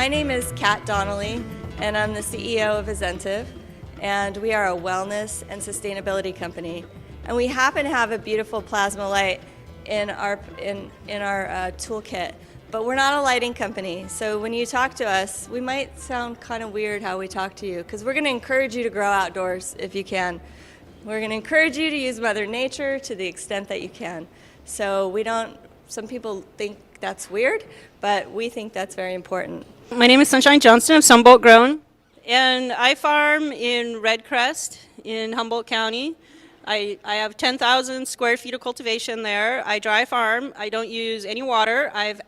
My name is Kat Donnelly, and I'm the CEO of AZENTIVE, and we are a wellness and sustainability company. And we happen to have a beautiful plasma light in our toolkit, but we're not a lighting company. So when you talk to us, we might sound kind of weird how we talk to you, because we're going to encourage you to grow outdoors if you can. We're going to encourage you to use Mother Nature to the extent that you can. So some people think that's weird, but we think that's very important. My name is Sunshine Johnston of Sunbolt Grown, and I farm in Red Crest in Humboldt County. I have 10,000 square feet of cultivation there. I dry farm. I don't use any water. I've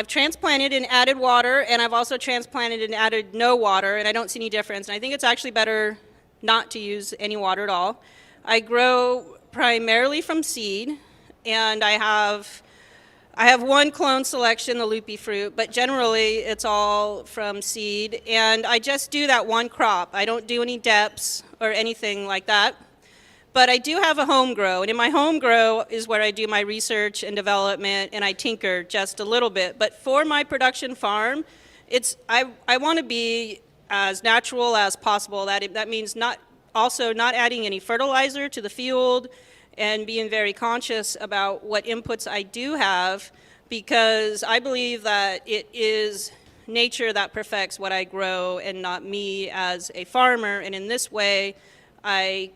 transplanted and added water, and I've also transplanted and added no water, and I don't see any difference. And I think it's actually better not to use any water at all. I grow primarily from seed, and I have one clone selection, the loopy fruit, but generally it's all from seed, and I just do that one crop. I don't do any depths or anything like that, but I do have a home grow, and in my home grow is where I do my research and development, and I tinker just a little bit. But for my production farm, I want to be as natural as possible. That means not adding any fertilizer to the field, and being very conscious about what inputs I do have, because I believe that it is nature that perfects what I grow and not me as a farmer. And in this way, by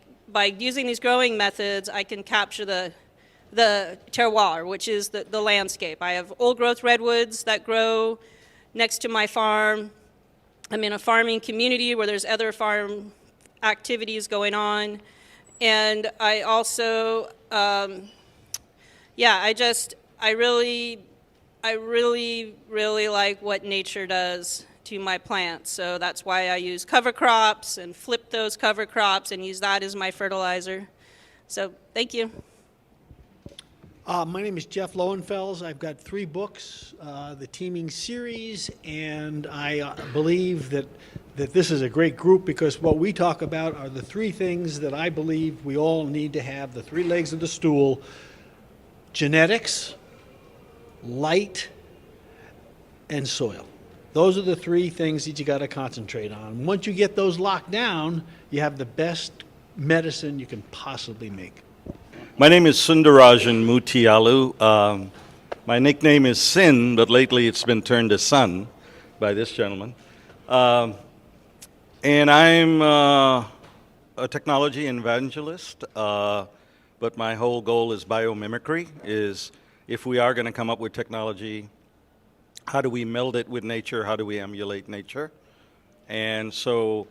using these growing methods, I can capture the terroir, which is the landscape. I have old growth redwoods that grow next to my farm. I'm in a farming community where there's other farm activities going on. And I also, I really like what nature does to my plants. So that's why I use cover crops and flip those cover crops and use that as my fertilizer. So thank you. My name is Jeff Lowenfels. I've got 3 books, the Teaming series, and I believe that this is a great group, because what we talk about are the 3 things that I believe we all need to have, the 3 legs of the stool: genetics, light, and soil. Those are the 3 things that you got to concentrate on. Once you get those locked down, you have the best medicine you can possibly make. My name is Sundarajan Mutialu. My nickname is Sin, but lately it's been turned to Sun by this gentleman. And I'm a technology evangelist, but my whole goal is biomimicry, is if we are going to come up with technology, how do we meld it with nature? How do we emulate nature? And so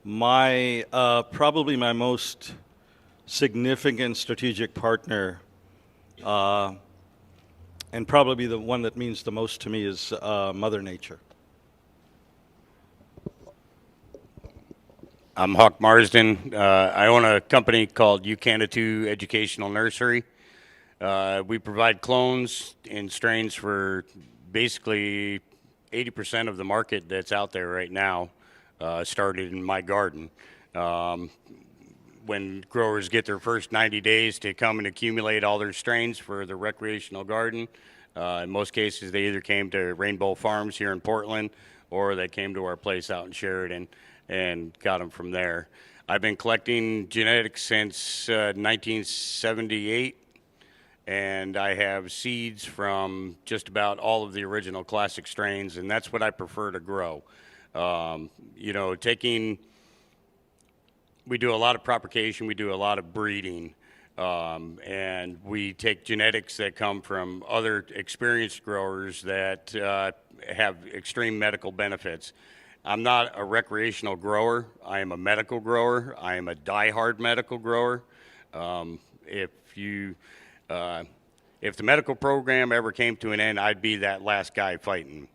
probably my most significant strategic partner, and probably the one that means the most to me, is Mother Nature. I'm Huck Marsden. I own a company called Ucanatu Educational Nursery. We provide clones and strains for basically 80% of the market that's out there right now, started in my garden. When growers get their first 90 days to come and accumulate all their strains for the recreational garden, in most cases they either came to Rainbow Farms here in Portland, or they came to our place out in Sheridan and got them from there. I've been collecting genetics since 1978, and I have seeds from just about all of the original classic strains, and that's what I prefer to grow. We do a lot of propagation, we do a lot of breeding, and we take genetics that come from other experienced growers that have extreme medical benefits. I'm not a recreational grower. I am a medical grower. I am a die-hard medical grower. If the medical program ever came to an end, I'd be that last guy fighting,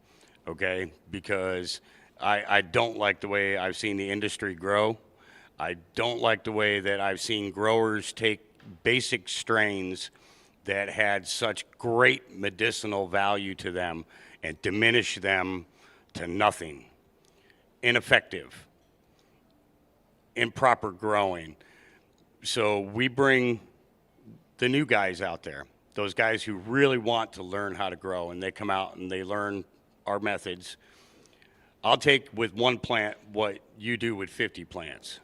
okay? Because I don't like the way I've seen the industry grow. I don't like the way that I've seen growers take basic strains that had such great medicinal value to them and diminish them to nothing. Ineffective, improper growing. So we bring the new guys out there, those guys who really want to learn how to grow, and they come out and they learn our methods, I'll take with one plant what you do with 50 plants.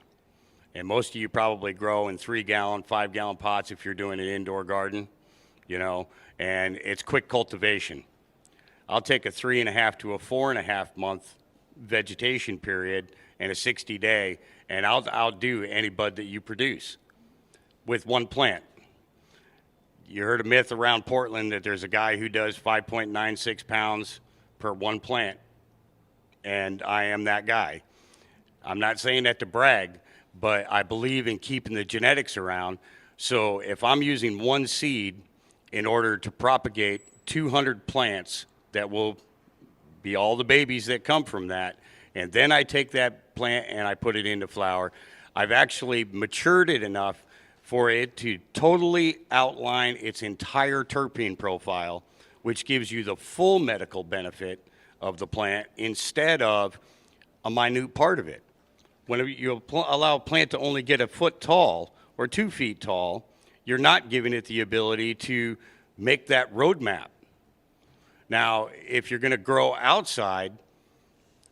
And most of you probably grow in 3-gallon, 5-gallon pots if you're doing an indoor garden, you know, and it's quick cultivation. I'll take a 3.5 to a 4.5 month vegetation period and a 60-day, and I'll outdo any bud that you produce with one plant. You heard a myth around Portland that there's a guy who does 5.96 pounds per one plant, and I am that guy. I'm not saying that to brag, but I believe in keeping the genetics around. So if I'm using one seed in order to propagate 200 plants that will be all the babies that come from that, and then I take that plant and I put it into flower, I've actually matured it enough for it to totally outline its entire terpene profile, which gives you the full medical benefit of the plant instead of a minute part of it. When you allow a plant to only get a foot tall or 2 feet tall, you're not giving it the ability to make that roadmap. Now, if you're going to grow outside,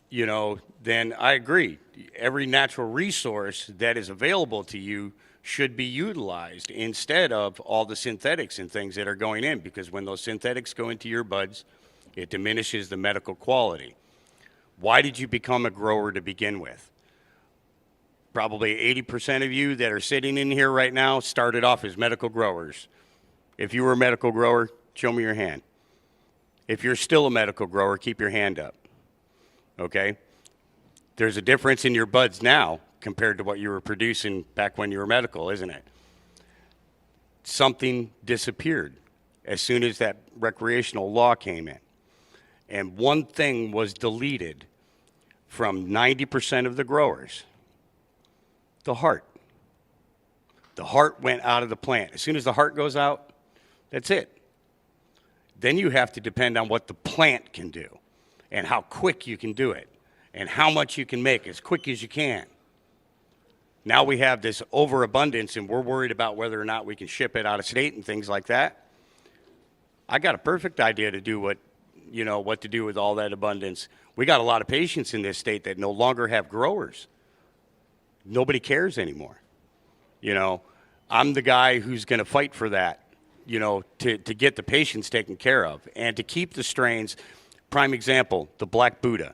you know, then I agree. Every natural resource that is available to you should be utilized instead of all the synthetics and things that are going in, because when those synthetics go into your buds, it diminishes the medical quality. Why did you become a grower to begin with? Probably 80% of you that are sitting in here right now started off as medical growers. If you were a medical grower, show me your hand. If you're still a medical grower, keep your hand up. Okay? There's a difference in your buds now compared to what you were producing back when you were medical, isn't it? Something disappeared as soon as that recreational law came in. And one thing was deleted from 90% of the growers: the heart. The heart went out of the plant. As soon as the heart goes out, that's it. Then you have to depend on what the plant can do and how quick you can do it and how much you can make as quick as you can. Now we have this overabundance and we're worried about whether or not we can ship it out of state and things like that. I got a perfect idea to do what to do with all that abundance. We got a lot of patients in this state that no longer have growers. Nobody cares anymore. You know, I'm the guy who's going to fight for that, you know, to get the patients taken care of and to keep the strains. Prime example, the Black Buddha.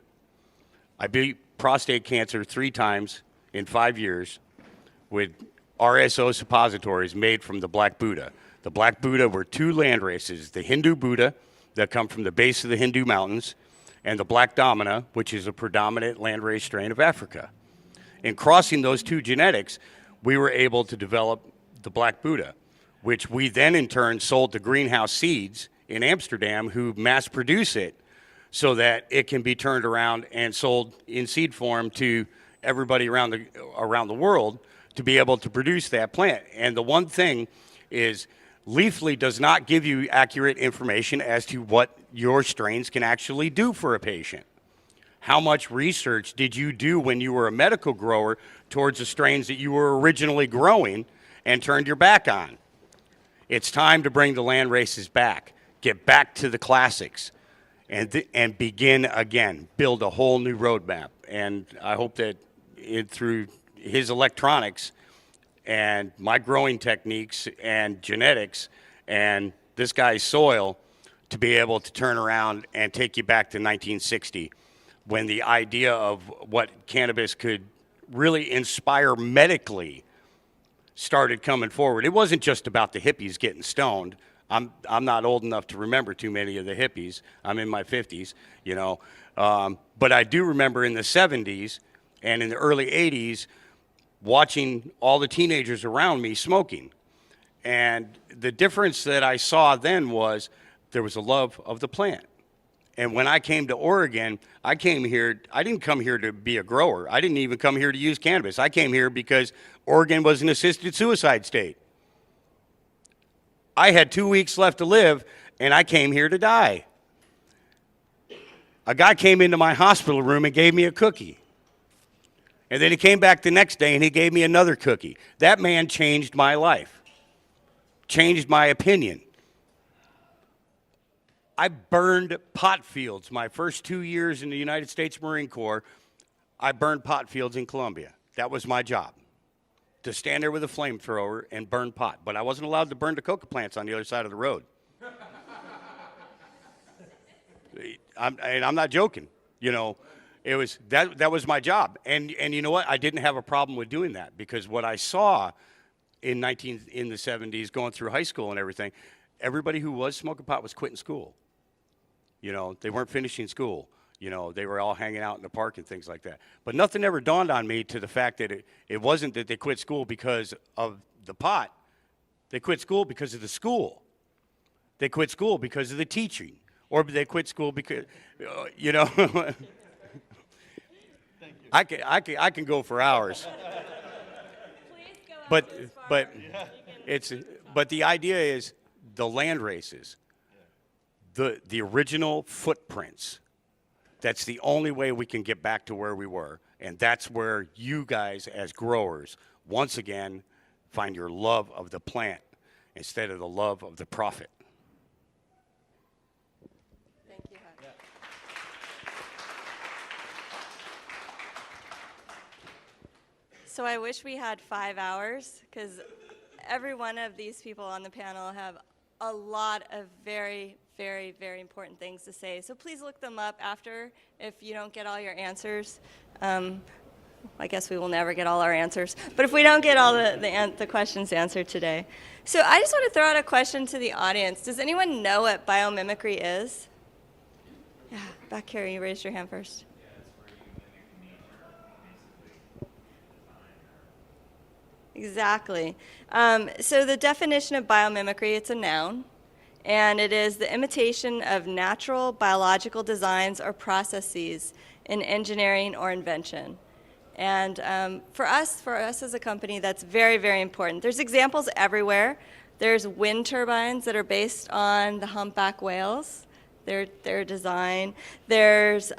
I beat prostate cancer 3 times in 5 years with RSO suppositories made from the Black Buddha. The Black Buddha were 2 land races, the Hindu Buddha that come from the base of the Hindu mountains, and the Black Domina, which is a predominant landrace strain of Africa. In crossing those 2 genetics, we were able to develop the Black Buddha, which we then in turn sold to Greenhouse Seeds in Amsterdam, who mass produce it so that it can be turned around and sold in seed form to everybody around the world to be able to produce that plant. And the one thing is, Leafly does not give you accurate information as to what your strains can actually do for a patient. How much research did you do when you were a medical grower towards the strains that you were originally growing and turned your back on? It's time to bring the land races back, get back to the classics, and begin again, build a whole new roadmap. And I hope that through his electronics and my growing techniques and genetics and this guy's soil, to be able to turn around and take you back to 1960, when the idea of what cannabis could really inspire medically started coming forward. It wasn't just about the hippies getting stoned. I'm not old enough to remember too many of the hippies. I'm in my 50s, you know. But I do remember in the 70s and in the early 80s watching all the teenagers around me smoking. And the difference that I saw then was there was a love of the plant. And when I came to Oregon, I didn't come here to be a grower. I didn't even come here to use cannabis. I came here because Oregon was an assisted suicide state. I had 2 weeks left to live, and I came here to die. A guy came into my hospital room and gave me a cookie. And then he came back the next day and he gave me another cookie. That man changed my life, changed my opinion. I burned pot fields. My first 2 years in the United States Marine Corps, I burned pot fields in Colombia. That was my job, to stand there with a flamethrower and burn pot. But I wasn't allowed to burn the coca plants on the other side of the road. I'm not joking. You know, it was that was my job. And you know what? I didn't have a problem with doing that, because what I saw in the 70s, going through high school and everything, everybody who was smoking pot was quitting school. You know, they weren't finishing school. You know, they were all hanging out in the park and things like that. But nothing ever dawned on me to the fact that it wasn't that they quit school because of the pot. They quit school because of the school. They quit school because of the teaching. Or they quit school because, you know, I can go for hours. But the idea is the land races, the original footprints. That's the only way we can get back to where we were. And that's where you guys as growers, once again, find your love of the plant instead of the love of the profit. Thank you, Huck. So I wish we had 5 hours, because every one of these people on the panel have a lot of very, very, very important things to say. So please look them up after if you don't get all your answers. I guess we will never get all our answers. But if we don't get all the questions answered today. So I just want to throw out a question to the audience. Does anyone know what biomimicry is? Yeah, back here, you raised your hand first. Exactly. So the definition of biomimicry, it's a noun, and it is the imitation of natural biological designs or processes in engineering or invention. And for us as a company, that's very, very important. There's examples everywhere. There's wind turbines that are based on the humpback whales, their design. There's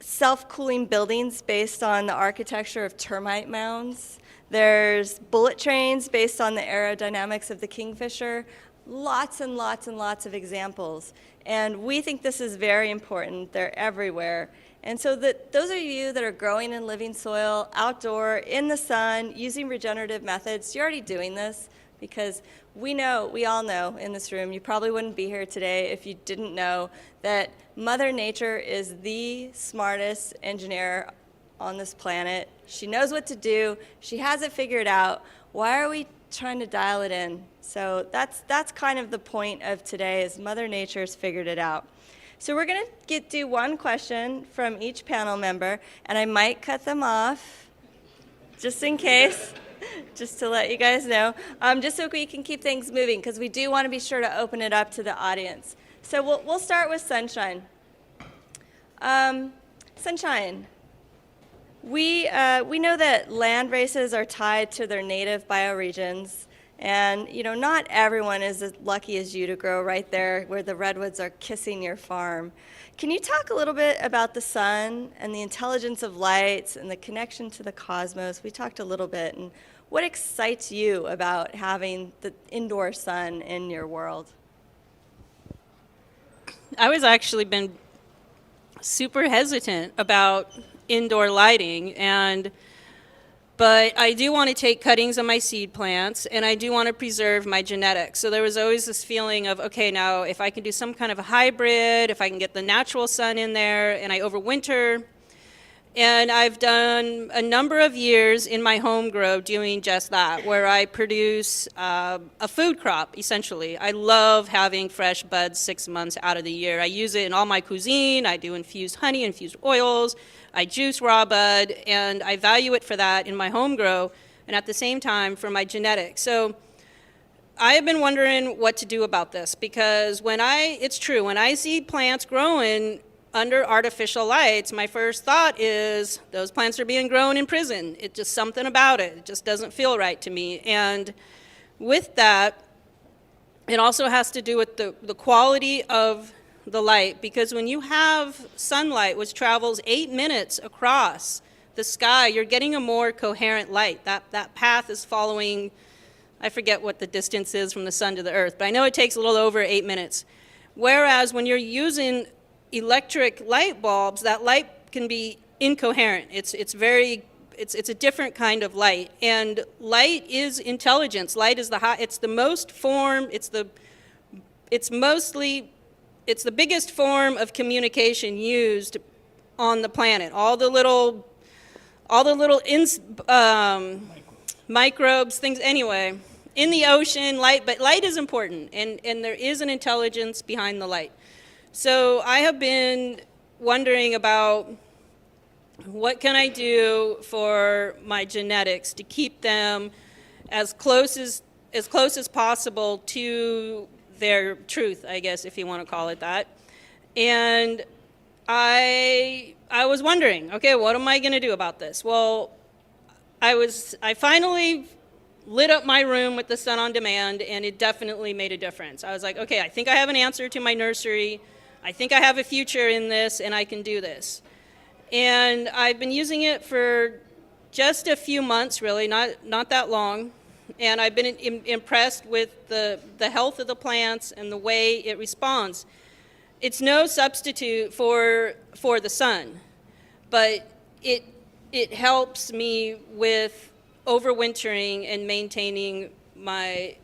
self-cooling buildings based on the architecture of termite mounds. There's bullet trains based on the aerodynamics of the kingfisher. Lots and lots and lots of examples. And we think this is very important. They're everywhere. And so those of you that are growing in living soil, outdoor, in the sun, using regenerative methods, you're already doing this, because we all know in this room, you probably wouldn't be here today if you didn't know that Mother Nature is the smartest engineer on this planet. She knows what to do. She has it figured out. Why are we trying to dial it in? So that's kind of the point of today, is Mother Nature's figured it out. So we're going to do one question from each panel member, and I might cut them off just in case, just to let you guys know, just so we can keep things moving, because we do want to be sure to open it up to the audience. So we'll start with Sunshine. Sunshine, we know that land races are tied to their native bioregions. And, you know, not everyone is as lucky as you to grow right there where the redwoods are kissing your farm. Can you talk a little bit about the sun and the intelligence of lights and the connection to the cosmos? We talked a little bit. And what excites you about having the indoor sun in your world? I was actually been super hesitant about indoor lighting, but I do want to take cuttings of my seed plants, and I do want to preserve my genetics. So there was always this feeling of, okay, now if I can do some kind of a hybrid, if I can get the natural sun in there, and I overwinter. And I've done a number of years in my home grow doing just that, where I produce a food crop, essentially. I love having fresh buds 6 months out of the year. I use it in all my cuisine. I do infused honey, infused oils. I juice raw bud, and I value it for that in my home grow, and at the same time for my genetics. So I have been wondering what to do about this, because it's true, when I see plants growing under artificial lights, my first thought is those plants are being grown in prison. It's just something about it. It just doesn't feel right to me. And with that, it also has to do with the quality of the light, because when you have sunlight which travels 8 minutes across the sky, you're getting a more coherent light. That path is following, I forget what the distance is from the sun to the earth, but I know it takes a little over 8 minutes. Whereas when you're using electric light bulbs, that light can be incoherent. It's a different kind of light, and light is intelligence. Light is it's the biggest form of communication used on the planet. All the little microbes, things, anyway, in the ocean, but light is important, and there is an intelligence behind the light. So I have been wondering about what can I do for my genetics to keep them as close as possible to their truth, I guess, if you want to call it that. And I was wondering, okay, what am I going to do about this? Well, I finally lit up my room with the sun on demand, and it definitely made a difference. I was like, okay, I think I have an answer to my nursery. I think I have a future in this, and I can do this. And I've been using it for just a few months, really, not that long. And I've been impressed with the health of the plants and the way it responds. It's no substitute for the sun, but it helps me with overwintering and maintaining my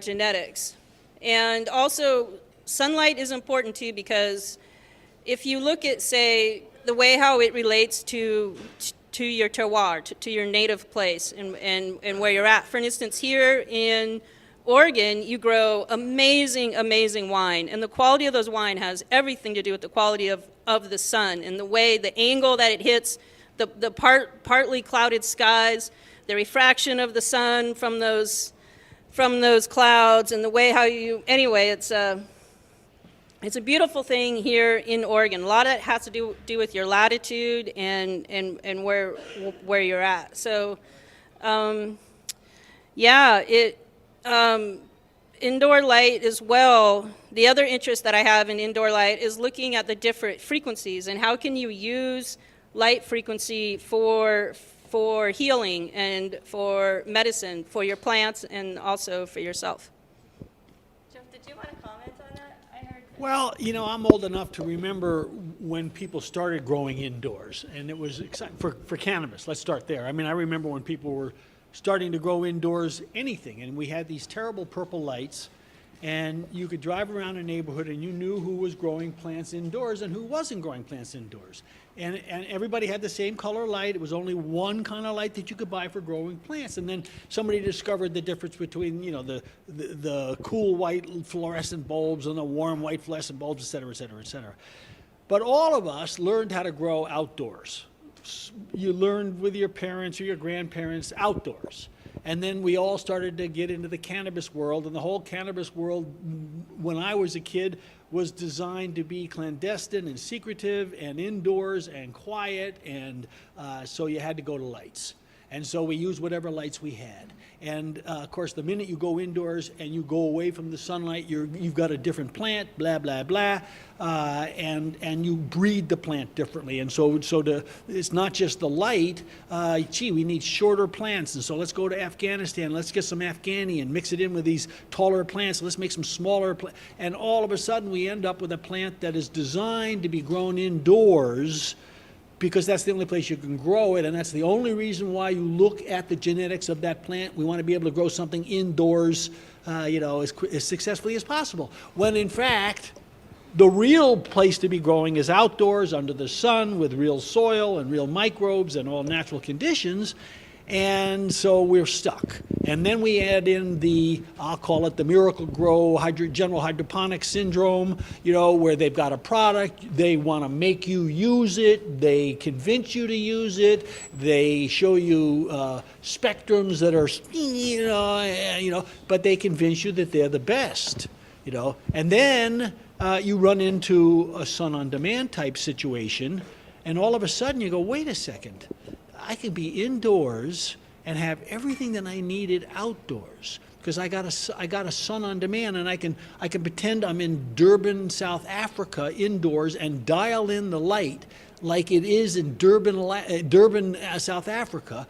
genetics. And also, sunlight is important too, because if you look at, say, the way how it relates to your terroir, to your native place and where you're at. For instance, here in Oregon, you grow amazing, amazing wine, and the quality of those wine has everything to do with the quality of the sun and the way, the angle that it hits, the partly clouded skies, the refraction of the sun from those clouds, and the way how anyway, it's a beautiful thing here in Oregon. A lot of it has to do with your latitude and where you're at. So, indoor light as well. The other interest that I have in indoor light is looking at the different frequencies and how can you use light frequency for healing and for medicine, for your plants and also for yourself. Jeff, did you want to comment on that? I heard. Well, I'm old enough to remember when people started growing indoors, and it was exciting for cannabis. Let's start there. I mean, I remember when people were starting to grow indoors anything, and we had these terrible purple lights, and you could drive around a neighborhood and you knew who was growing plants indoors and who wasn't growing plants indoors. And everybody had the same color light. It was only one kind of light that you could buy for growing plants. And then somebody discovered the difference between, the cool white fluorescent bulbs and the warm white fluorescent bulbs, et cetera, et cetera, et cetera. But all of us learned how to grow outdoors. You learned with your parents or your grandparents outdoors. And then we all started to get into the cannabis world, and the whole cannabis world, when I was a kid, was designed to be clandestine and secretive and indoors and quiet, and so you had to go to lights. And so we used whatever lights we had. And of course, the minute you go indoors and you go away from the sunlight, you've got a different plant, blah, blah, blah, and you breed the plant differently. And so it's not just the light, we need shorter plants. And so let's go to Afghanistan, let's get some Afghani and mix it in with these taller plants. Let's make some smaller plants. And all of a sudden we end up with a plant that is designed to be grown indoors, because that's the only place you can grow it, and that's the only reason why you look at the genetics of that plant. We want to be able to grow something indoors, as successfully as possible. When in fact, the real place to be growing is outdoors, under the sun, with real soil and real microbes and all natural conditions. And so we're stuck. And then we add in I'll call it the miracle grow general hydroponic syndrome, where they've got a product, they want to make you use it, they convince you to use it, they show you spectrums that are, but they convince you that they're the best, And then you run into a sun on demand type situation, and all of a sudden you go, wait a second. I could be indoors and have everything that I needed outdoors, because I got a sun on demand, and I can pretend I'm in Durban, South Africa, indoors, and dial in the light like it is in Durban, South Africa.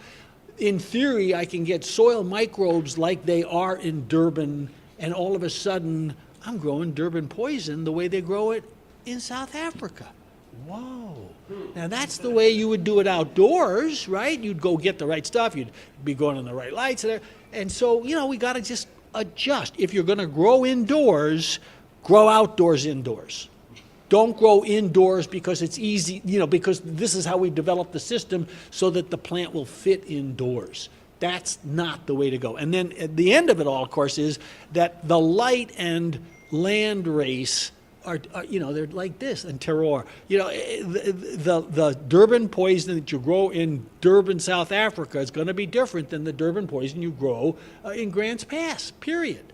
In theory, I can get soil microbes like they are in Durban, and all of a sudden I'm growing Durban poison the way they grow it in South Africa. Whoa. Now that's the way you would do it outdoors, right? You'd go get the right stuff, you'd be going on the right lights there. And so, you know, we got to just adjust. If you're going to grow indoors, grow outdoors indoors. Don't grow indoors because it's easy, you know, because this is how we developed the system so that the plant will fit indoors. That's not the way to go. And then at the end of it all, of course, is that the light and land race are you know, they're like this, and terroir. You know, the Durban poison that you grow in Durban, South Africa is going to be different than the Durban poison you grow in Grants Pass, period.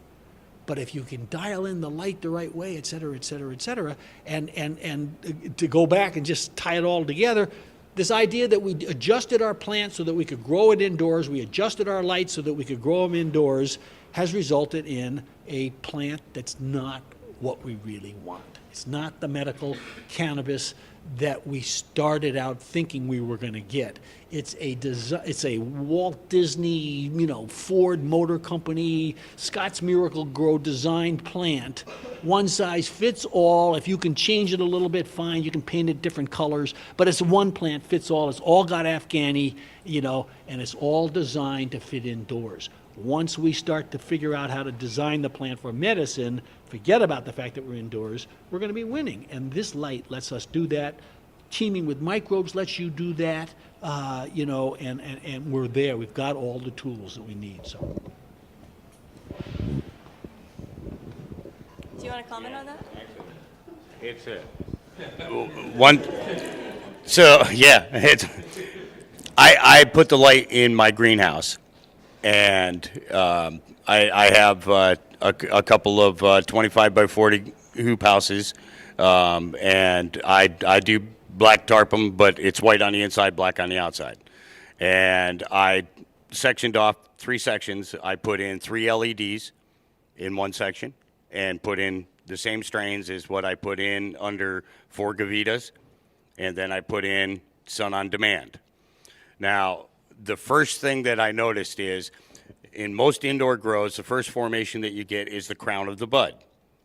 But if you can dial in the light the right way, et cetera, et cetera, et cetera, and to go back and just tie it all together, this idea that we adjusted our plant so that we could grow it indoors, we adjusted our lights so that we could grow them indoors, has resulted in a plant that's not what we really want. It's not the medical cannabis that we started out thinking we were going to get. It's a Walt Disney, you know, Ford Motor Company, Scotts Miracle-Gro designed plant. One size fits all. If you can change it a little bit, fine. You can paint it different colors. But it's one plant fits all. It's all got Afghani, you know, and it's all designed to fit indoors. Once we start to figure out how to design the plant for medicine, forget about the fact that we're indoors, we're going to be winning. And this light lets us do that. Teaming with microbes lets you do that, you know, and we're there. We've got all the tools that we need. So, Do you want to comment on that? It's one. So yeah, I put the light in my greenhouse, and I have a couple of 25 by 40 hoop houses, and I do black tarp them, but it's white on the inside, black on the outside. And I sectioned off 3 sections. I put in 3 LEDs in one section and put in the same strains as what I put in under 4 Gavitas. And then I put in Sun on Demand. Now, the first thing that I noticed is in most indoor grows, the first formation that you get is the crown of the bud.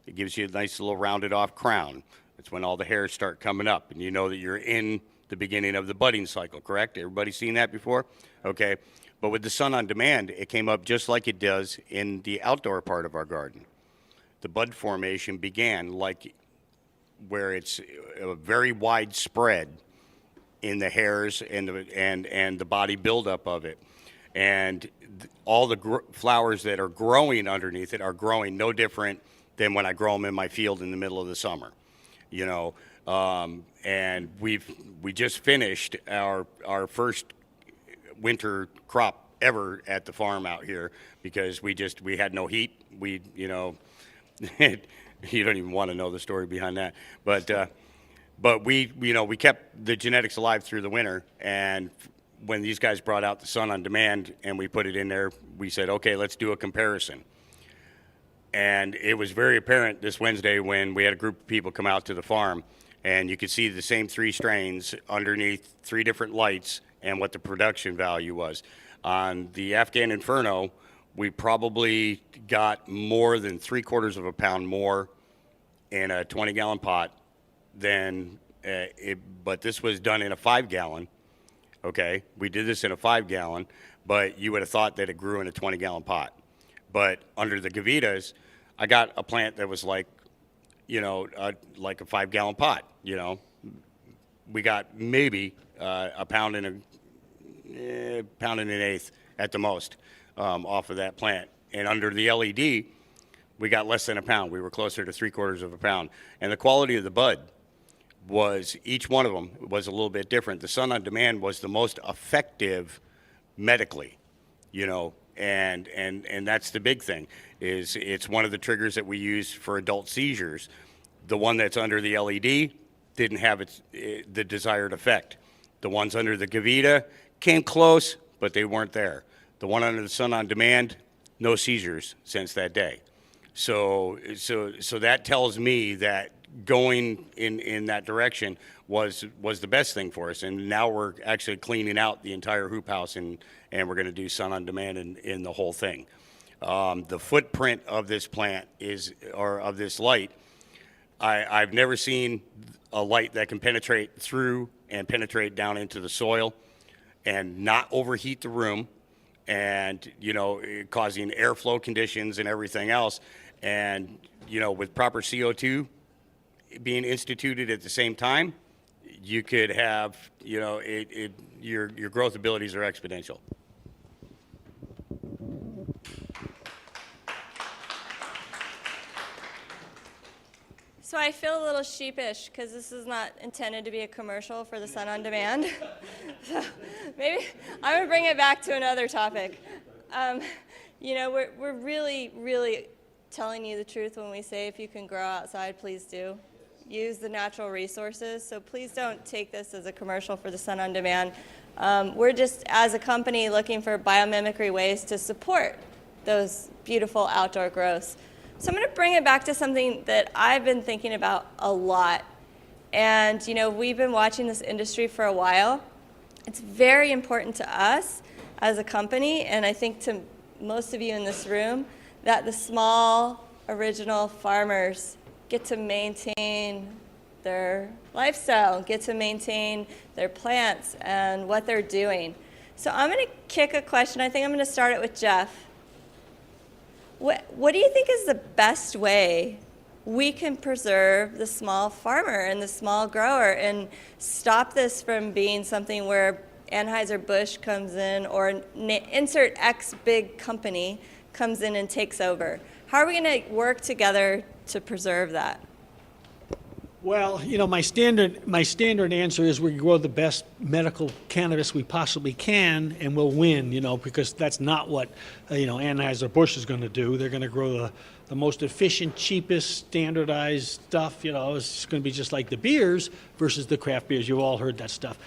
It gives you a nice little rounded off crown. It's when all the hairs start coming up, and you know that you're in the beginning of the budding cycle, correct? Everybody seen that before? Okay. But with the Sun on Demand, it came up just like it does in the outdoor part of our garden. The bud formation began like where it's a very wide spread in the hairs and the body buildup of it. And all the flowers that are growing underneath it are growing no different than when I grow them in my field in the middle of the summer. You know, and we just finished our first winter crop ever at the farm out here because we had no heat. We, you know, you don't even want to know the story behind that. But we, you know, we kept the genetics alive through the winter. And when these guys brought out the Sun on Demand and we put it in there, we said, okay, let's do a comparison. And it was very apparent this Wednesday when we had a group of people come out to the farm, and you could see the same 3 strains underneath 3 different lights and what the production value was. On the Afghan Inferno, we probably got more than 3/4 of a pound more in a 20-gallon pot than but this was done in a 5-gallon. Okay, we did this in a 5-gallon, but you would have thought that it grew in a 20-gallon pot. But under the Gavitas, I got a plant that was like, you know, like a 5-gallon pot. You know, we got maybe a pound and an eighth at the most off of that plant. And under the LED, we got less than a pound. We were closer to 3/4 of a pound. And the quality of the bud was, each one of them was a little bit different. The Sun on Demand was the most effective medically, you know. And that's the big thing, is it's one of the triggers that we use for adult seizures. The one that's under the LED didn't have the desired effect. The ones under the Gavita came close, but they weren't there. The one under the Sun on Demand, no seizures since that day. So that tells me that going in that direction was the best thing for us. And now we're actually cleaning out the entire hoop house, and we're going to do Sun on Demand in the whole thing. The footprint of this plant or of this light, I've never seen a light that can penetrate through and penetrate down into the soil and not overheat the room and, causing airflow conditions and everything else. And, with proper CO2 being instituted at the same time, you could have, your growth abilities are exponential. So I feel a little sheepish because this is not intended to be a commercial for the Sun on Demand. So maybe I'm going to bring it back to another topic. We're really, really telling you the truth when we say if you can grow outside, please do. Use the natural resources. So please don't take this as a commercial for the Sun on Demand. We're just, as a company, looking for biomimicry ways to support those beautiful outdoor growths. So I'm going to bring it back to something that I've been thinking about a lot. And, we've been watching this industry for a while. It's very important to us as a company, and I think to most of you in this room, that the small, original farmers get to maintain their lifestyle, get to maintain their plants and what they're doing. So I'm going to kick a question. I think I'm going to start it with Jeff. What do you think is the best way we can preserve the small farmer and the small grower and stop this from being something where Anheuser-Busch comes in or insert X big company comes in and takes over? How are we going to work together to preserve that? Well, my standard answer is we grow the best medical cannabis we possibly can, and we'll win. Because that's not what Anheuser-Busch is going to do. They're going to grow the most efficient, cheapest, standardized stuff. It's going to be just like the beers versus the craft beers. You've all heard that stuff.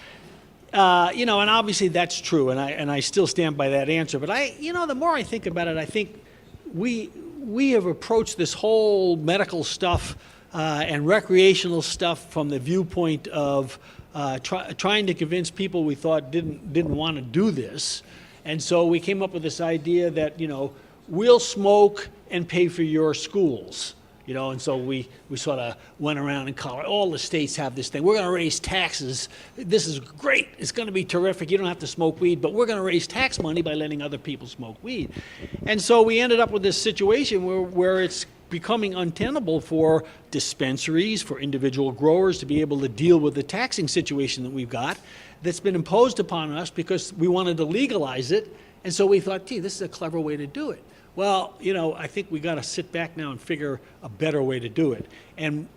And obviously that's true, and I still stand by that answer. But the more I think about it, I think we have approached this whole medical stuff and recreational stuff from the viewpoint of trying to convince people we thought didn't want to do this. And so we came up with this idea that, we'll smoke and pay for your schools. And so we sort of went around in Colorado. All the states have this thing. We're going to raise taxes. This is great. It's going to be terrific. You don't have to smoke weed, but we're going to raise tax money by letting other people smoke weed. And so we ended up with this situation where it's becoming untenable for dispensaries, for individual growers to be able to deal with the taxing situation that we've got that's been imposed upon us because we wanted to legalize it. And so we thought, gee, this is a clever way to do it. Well, I think we got to sit back now and figure a better way to do it. And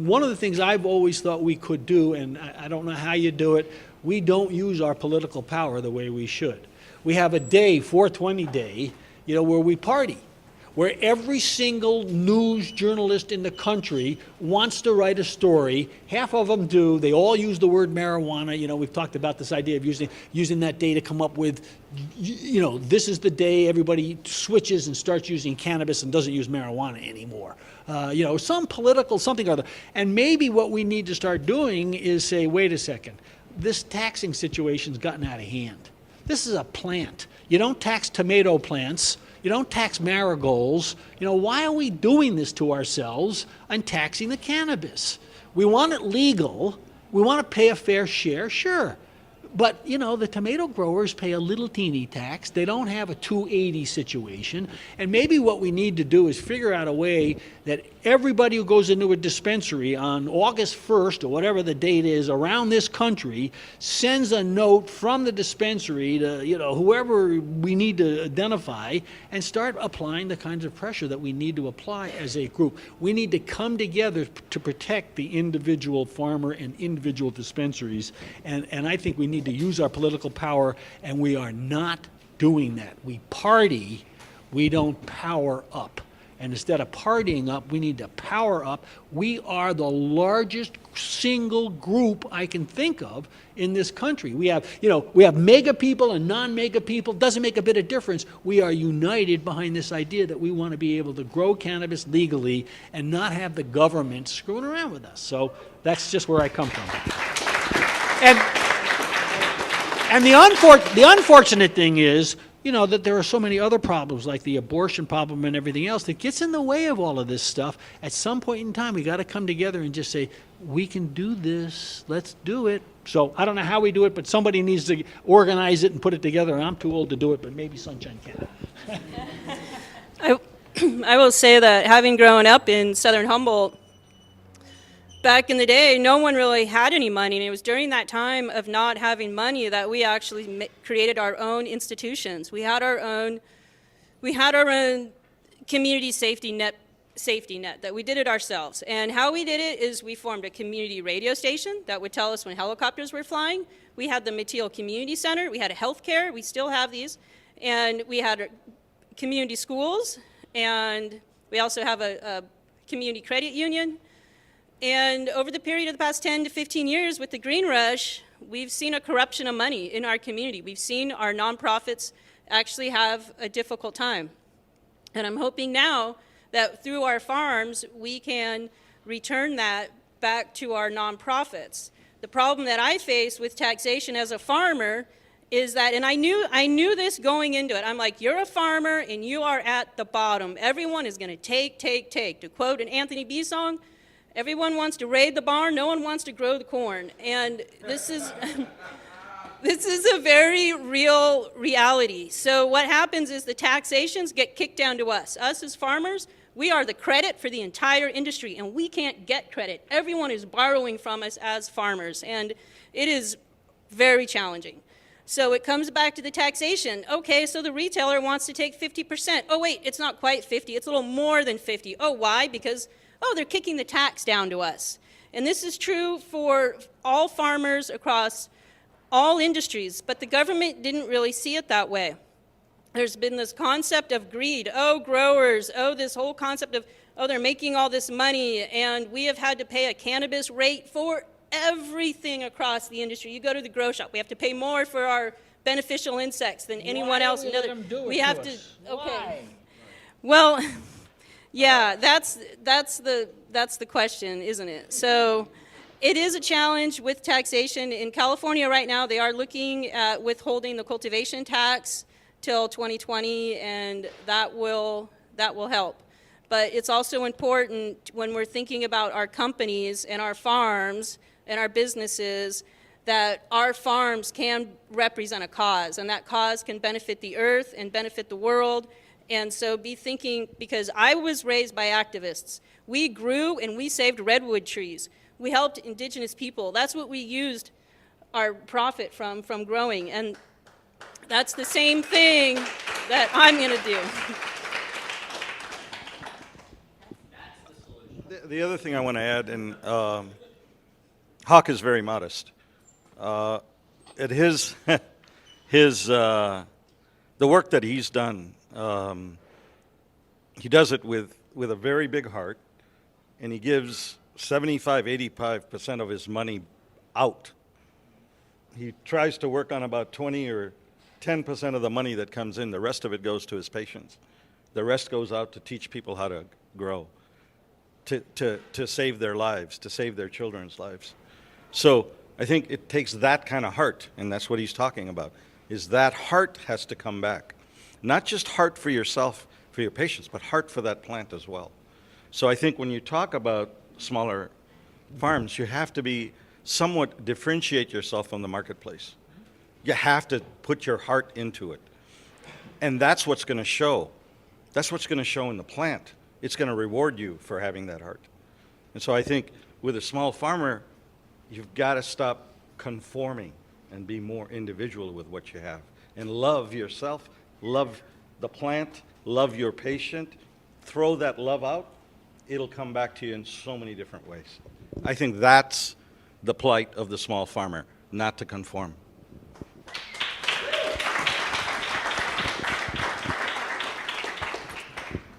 one of the things I've always thought we could do, and I don't know how you do it, we don't use our political power the way we should. We have a day, 420 day, where we party, where every single news journalist in the country wants to write a story. Half of them do. They all use the word marijuana. We've talked about this idea of using that day to come up with, this is the day everybody switches and starts using cannabis and doesn't use marijuana anymore. Some political something or other. And maybe what we need to start doing is say, wait a second, this taxing situation's gotten out of hand. This is a plant. You don't tax tomato plants. You don't tax marigolds. Why are we doing this to ourselves and taxing the cannabis? We want it legal. We want to pay a fair share, sure. But, the tomato growers pay a little teeny tax. They don't have a 280 situation. And maybe what we need to do is figure out a way that everybody who goes into a dispensary on August 1st or whatever the date is around this country sends a note from the dispensary to, whoever we need to identify and start applying the kinds of pressure that we need to apply as a group. We need to come together to protect the individual farmer and individual dispensaries. And I think we need to use our political power, and we are not doing that. We party, we don't power up. And instead of partying up, we need to power up. We are the largest single group I can think of in this country. We have mega people and non-mega people. Doesn't make a bit of difference. We are united behind this idea that we want to be able to grow cannabis legally and not have the government screwing around with us. So that's just where I come from. And the unfortunate thing is, that there are so many other problems like the abortion problem and everything else that gets in the way of all of this stuff. At some point in time, we got to come together and just say, we can do this, let's do it. So I don't know how we do it, but somebody needs to organize it and put it together, and I'm too old to do it, but maybe Sunshine can. I will say that having grown up in southern Humboldt, back in the day, no one really had any money, and it was during that time of not having money that we actually created our own institutions. We had our own community safety net that we did it ourselves. And how we did it is we formed a community radio station that would tell us when helicopters were flying. We had the Mateel Community Center. We had a healthcare. We still have these. And we had community schools. And we also have a community credit union. And over the period of the past 10 to 15 years with the Green Rush, we've seen a corruption of money in our community. We've seen our nonprofits actually have a difficult time. And I'm hoping now that through our farms, we can return that back to our nonprofits. The problem that I face with taxation as a farmer is that, and I knew this going into it, I'm like, you're a farmer and you are at the bottom. Everyone is gonna take. To quote an Anthony B song, everyone wants to raid the barn, no one wants to grow the corn. And this is, this is a very real reality. So what happens is the taxations get kicked down to us. Us as farmers, we are the credit for the entire industry, and we can't get credit. Everyone is borrowing from us as farmers, and it is very challenging. So it comes back to the taxation. Okay, so the retailer wants to take 50%. Oh wait, it's not quite 50, it's a little more than 50. Oh, why? Because, they're kicking the tax down to us. And this is true for all farmers across all industries, but the government didn't really see it that way. There's been this concept of greed. Growers. This whole concept of, they're making all this money, and we have had to pay a cannabis rate for everything across the industry. You go to the grow shop, we have to pay more for our beneficial insects than anyone else. Why let them do it have to to. us? Okay. Why? Well, yeah, that's the question, isn't it? So it is a challenge with taxation. In California right now, they are looking at withholding the cultivation tax till 2020, and that will help. But it's also important when we're thinking about our companies and our farms and our businesses that our farms can represent a cause, and that cause can benefit the earth and benefit the world. And so be thinking, because I was raised by activists. We grew and we saved redwood trees. We helped indigenous people. That's what we used our profit from growing. And that's the same thing that I'm going to do. The other thing I want to add, and Hawk is very modest. At his the work that he's done, he does it with a very big heart, and he gives 75–85% of his money out. He tries to work on about 20 or 10% of the money that comes in. The rest of it goes to his patients. The rest goes out to teach people how to grow, to save their lives, to save their children's lives. So I think it takes that kind of heart, and that's what he's talking about, is that heart has to come back. Not just heart for yourself, for your patients, but heart for that plant as well. So I think when you talk about smaller farms, you have to be somewhat differentiate yourself from the marketplace. You have to put your heart into it. And that's what's going to show. That's what's going to show in the plant. It's going to reward you for having that heart. And so I think with a small farmer, you've got to stop conforming and be more individual with what you have. And love yourself, love the plant, love your patient. Throw that love out, it'll come back to you in so many different ways. I think that's the plight of the small farmer, not to conform.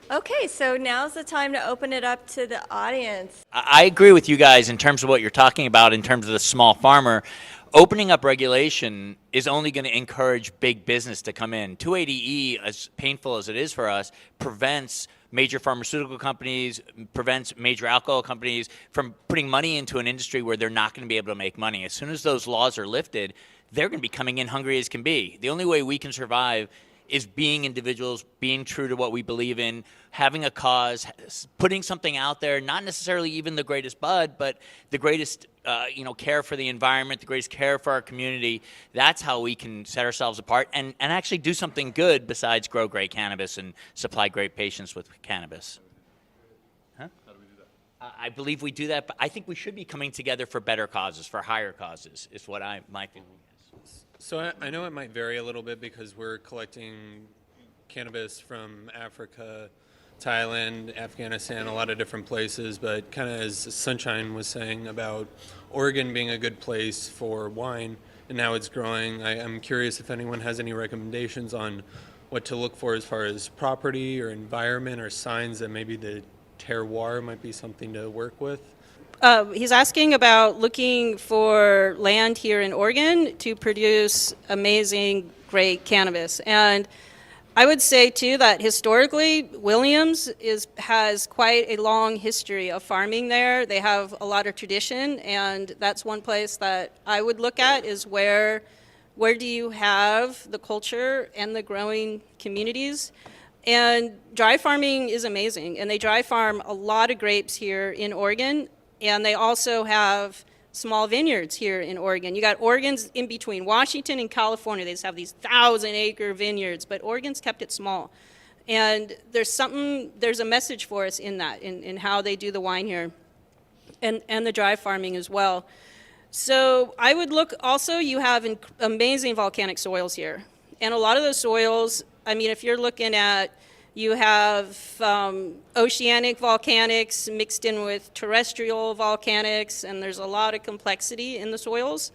Okay, so now's the time to open it up to the audience. I agree with you guys in terms of what you're talking about in terms of the small farmer. Opening up regulation is only going to encourage big business to come in. 280E, as painful as it is for us, prevents major pharmaceutical companies, prevents major alcohol companies from putting money into an industry where they're not going to be able to make money. As soon as those laws are lifted, they're going to be coming in hungry as can be. The only way we can survive is being individuals, being true to what we believe in, having a cause, putting something out there, not necessarily even the greatest bud, but the greatest care for the environment, the greatest care for our community. That's how we can set ourselves apart and actually do something good besides grow great cannabis and supply great patients with cannabis. Huh? How do we do that? I believe we do that, but I think we should be coming together for better causes, for higher causes, is what my feeling is. So I know it might vary a little bit because we're collecting cannabis from Africa, Thailand, Afghanistan, a lot of different places, but kind of as Sunshine was saying about Oregon being a good place for wine and now it's growing, I'm curious if anyone has any recommendations on what to look for as far as property or environment or signs that maybe the terroir might be something to work with. He's asking about looking for land here in Oregon to produce amazing, great cannabis. And I would say, too, that historically, Williams has quite a long history of farming there. They have a lot of tradition, and that's one place that I would look at is where do you have the culture and the growing communities. And dry farming is amazing, and they dry farm a lot of grapes here in Oregon. And they also have small vineyards here in Oregon. You got Oregon's in between Washington and California. They just have these 1,000-acre vineyards, but Oregon's kept it small. And there's a message for us in that, in how they do the wine here, and the dry farming as well. So I would look also, you have amazing volcanic soils here. And a lot of those soils, I mean, if you're looking at, you have oceanic volcanics mixed in with terrestrial volcanics, and there's a lot of complexity in the soils.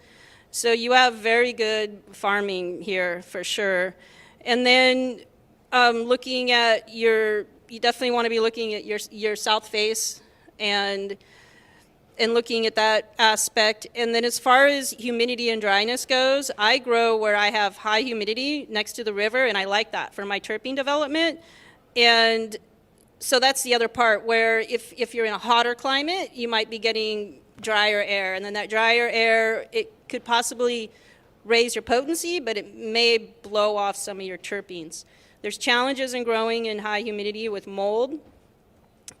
So you have very good farming here for sure. And then looking at you definitely want to be looking at your south face and looking at that aspect. And then as far as humidity and dryness goes, I grow where I have high humidity next to the river, and I like that for my terpene development. And so that's the other part where if you're in a hotter climate, you might be getting drier air. And then that drier air, it could possibly raise your potency, but it may blow off some of your terpenes. There's challenges in growing in high humidity with mold.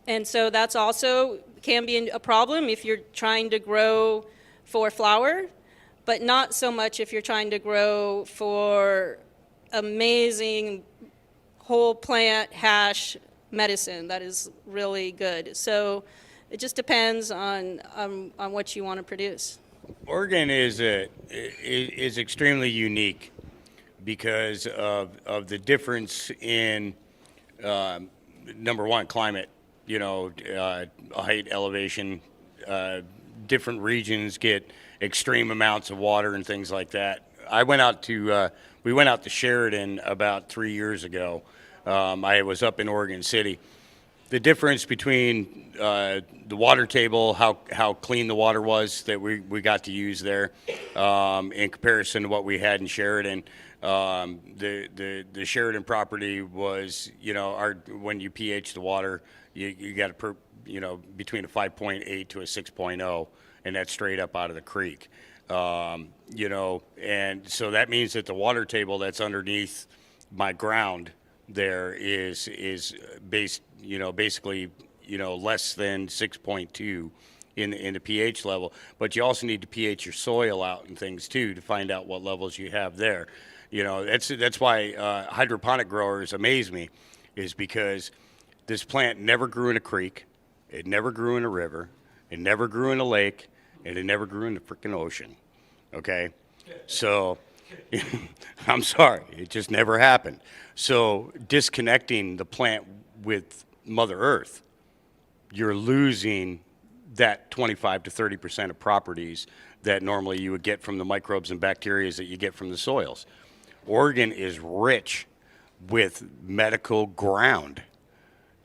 And so that's also can be a problem if you're trying to grow for flower, but not so much if you're trying to grow for amazing whole plant hash medicine that is really good. So it just depends on what you want to produce. Oregon is extremely unique because of the difference in number one, climate. Height, elevation. Different regions get extreme amounts of water and things like that. We went out to Sheridan about 3 years ago. I was up in Oregon City. The difference between the water table, how clean the water was that we got to use there, in comparison to what we had in Sheridan. The Sheridan property was, when you pH the water, you got between a 5.8 to a 6.0, and that's straight up out of the creek. And so that means that the water table that's underneath my ground there is basically less than 6.2 in the pH level. But you also need to pH your soil out and things too to find out what levels you have there. That's why hydroponic growers amaze me, is because this plant never grew in a creek, it never grew in a river, it never grew in a lake, and it never grew in the freaking ocean. Okay? So, I'm sorry, it just never happened. So, disconnecting the plant with Mother Earth, you're losing that 25 to 30% of properties that normally you would get from the microbes and bacteria that you get from the soils. Oregon is rich with medical ground.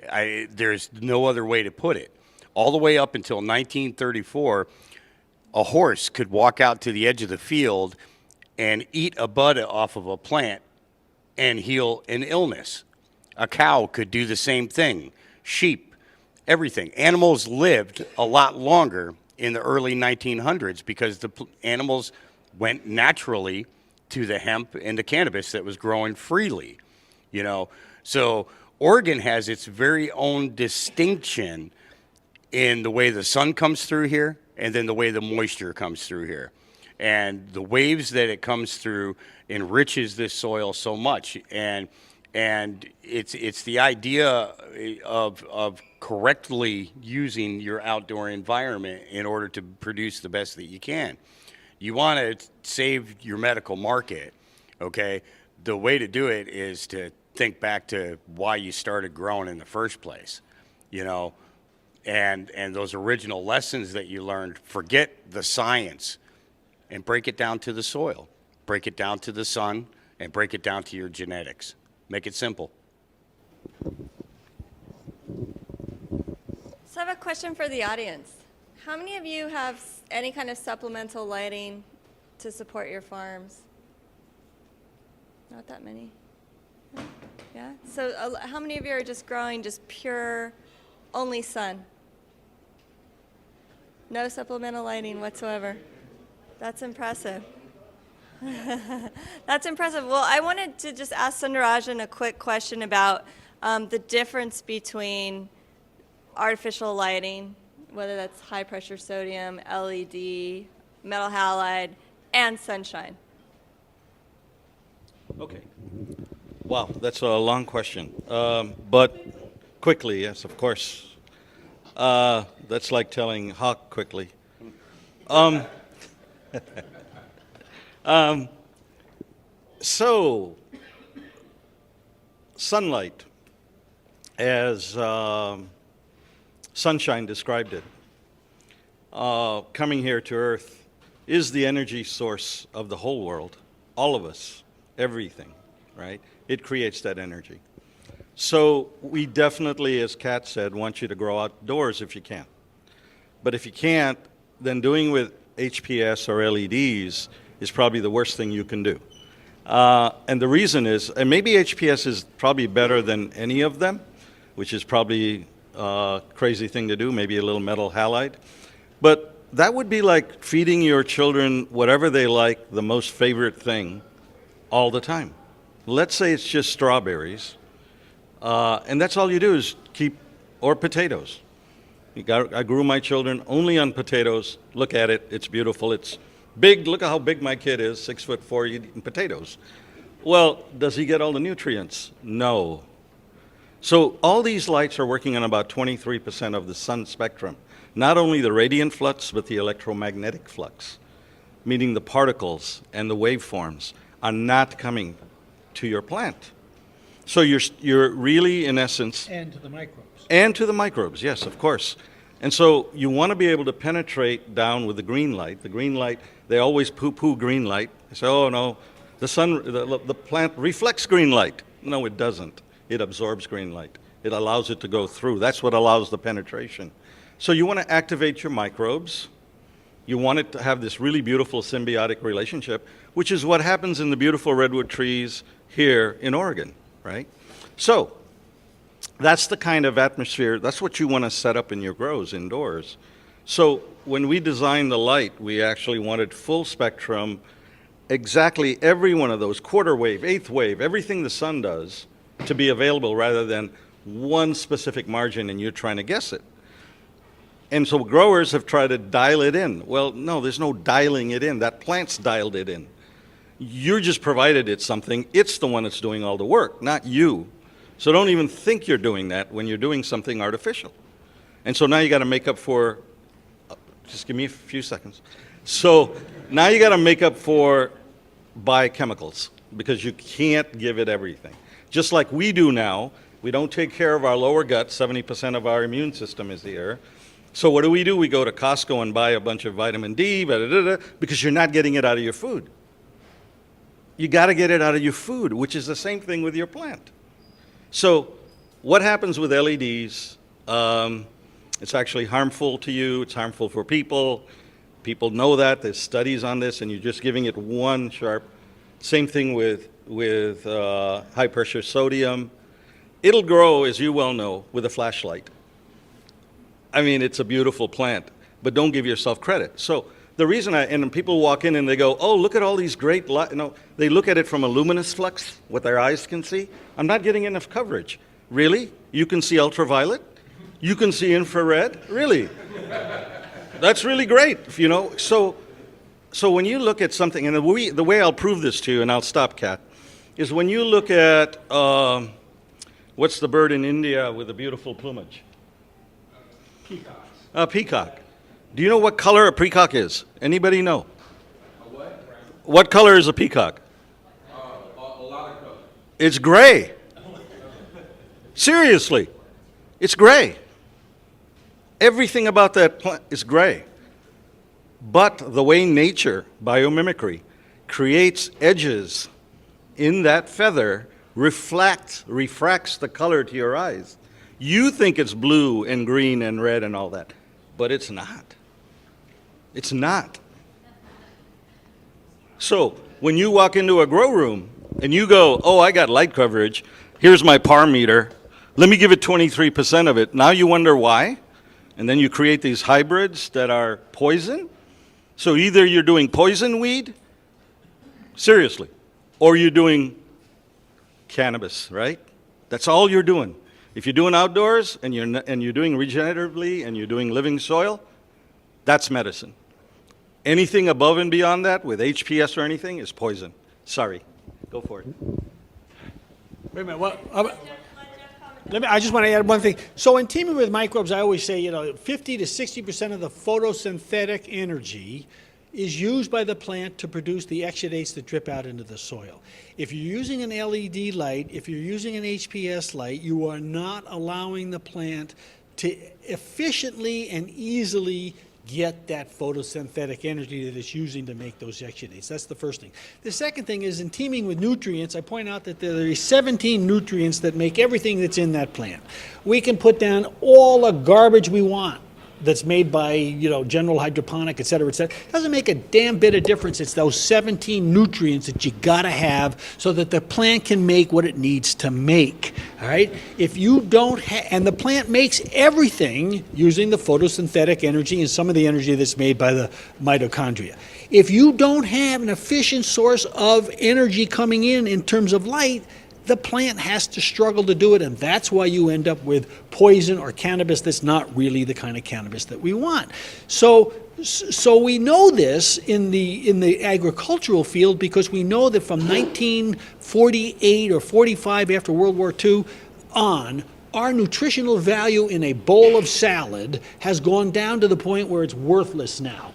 There's no other way to put it. All the way up until 1934, a horse could walk out to the edge of the field and eat a bud off of a plant and heal an illness. A cow could do the same thing. Sheep, everything. Animals lived a lot longer in the early 1900s because the animals went naturally to the hemp and the cannabis that was growing freely. you know. So Oregon has its very own distinction in the way the sun comes through here and then the way the moisture comes through here. And the waves that it comes through enriches this soil so much. And it's the idea of correctly using your outdoor environment in order to produce the best that you can. You want to save your medical market, okay? The way to do it is to think back to why you started growing in the first place, you know, and those original lessons that you learned. Forget the science and break it down to the soil, break it down to the sun, and break it down to your genetics. Make it simple. So I have a question for the audience. How many of you have any kind of supplemental lighting to support your farms? Not that many. Yeah? So how many of you are just growing just pure, only sun? No supplemental lighting whatsoever. That's impressive. That's impressive. Well, I wanted to just ask Rajan a quick question about the difference between artificial lighting, whether that's high pressure sodium, LED, metal halide, and sunshine. Okay. Wow, that's a long question. But quickly, yes, of course. That's like telling Hawk quickly. So, sunlight, as Sunshine described it, coming here to Earth is the energy source of the whole world, all of us, everything, right? It creates that energy. So we definitely, as Kat said, want you to grow outdoors if you can. But if you can't, then doing with HPS or LEDs is probably the worst thing you can do. And the reason is, and maybe HPS is probably better than any of them, which is probably a crazy thing to do, maybe a little metal halide. But that would be like feeding your children whatever they like, the most favorite thing, all the time. Let's say it's just strawberries, and that's all you do is or potatoes. I grew my children only on potatoes. Look at it, it's beautiful, it's big. Look at how big my kid is, 6'4", eating potatoes. Well, does he get all the nutrients? No. So all these lights are working on about 23% of the sun spectrum. Not only the radiant flux, but the electromagnetic flux, meaning the particles and the waveforms are not coming to your plant. So you're really, in essence... And to the microbes. And to the microbes, yes, of course. And so you want to be able to penetrate down with the green light. The green light, they always poo-poo green light. They say, oh, no, the plant reflects green light. No, it doesn't. It absorbs green light. It allows it to go through. That's what allows the penetration. So you want to activate your microbes. You want it to have this really beautiful symbiotic relationship, which is what happens in the beautiful redwood trees here in Oregon, right? So that's the kind of atmosphere, that's what you want to set up in your grows indoors. So when we designed the light, we actually wanted full spectrum, exactly every one of those, quarter wave, eighth wave, everything the sun does, to be available rather than one specific margin and you're trying to guess it. And so growers have tried to dial it in. Well, no, there's no dialing it in. That plant's dialed it in. You're just provided it something. It's the one that's doing all the work, not you. So don't even think you're doing that when you're doing something artificial. And so now you got to make up for, just give me a few seconds. So now you got to make up for biochemicals because you can't give it everything. Just like we do now, we don't take care of our lower gut. 70% of our immune system is here. So what do? We go to Costco and buy a bunch of vitamin D, because you're not getting it out of your food. You got to get it out of your food, which is the same thing with your plant. So what happens with LEDs? It's actually harmful to you. It's harmful for people. People know that. There's studies on this, and you're just giving it one sharp. Same thing with high pressure sodium. It'll grow, as you well know, with a flashlight. I mean, it's a beautiful plant, but don't give yourself credit. So The reason and people walk in and they go, oh, look at all these great light. No, they look at it from a luminous flux, what their eyes can see. I'm not getting enough coverage. Really? You can see ultraviolet? You can see infrared? Really? That's really great, you know. So when you look at something, and the way I'll prove this to you, and I'll stop, Kat, is when you look at, what's the bird in India with the beautiful plumage? Peacocks. A peacock. Do you know what color a peacock is? Anybody know? What color is a peacock? A lot of colors. It's gray. Seriously. It's gray. Everything about that plant is gray. But the way nature, biomimicry, creates edges in that feather, refracts the color to your eyes. You think it's blue and green and red and all that, but it's not. It's not. So when you walk into a grow room and you go, oh, I got light coverage, here's my par meter, let me give it 23% of it. Now you wonder why? And then you create these hybrids that are poison. So either you're doing poison weed, seriously, or you're doing cannabis, right? That's all you're doing. If you're doing outdoors and you're doing regeneratively and you're doing living soil, that's medicine. Anything above and beyond that with HPS or anything is poison. Sorry. Go for it. Wait a minute. I just want to add one thing. So in teaming with microbes, I always say, 50 to 60% of the photosynthetic energy is used by the plant to produce the exudates that drip out into the soil. If you're using an LED light, if you're using an HPS light, you are not allowing the plant to efficiently and easily get that photosynthetic energy that it's using to make those exudates. That's the first thing. The second thing is in teaming with nutrients, I point out that there are 17 nutrients that make everything that's in that plant. We can put down all the garbage we want that's made by, general hydroponic, et cetera, et cetera. It doesn't make a damn bit of difference. It's those 17 nutrients that you gotta have so that the plant can make what it needs to make, all right? If you don't and the plant makes everything using the photosynthetic energy and some of the energy that's made by the mitochondria. If you don't have an efficient source of energy coming in terms of light, the plant has to struggle to do it, and that's why you end up with poison or cannabis that's not really the kind of cannabis that we want. So we know this in the agricultural field because we know that from 1948 or 45 after World War II on, our nutritional value in a bowl of salad has gone down to the point where it's worthless now.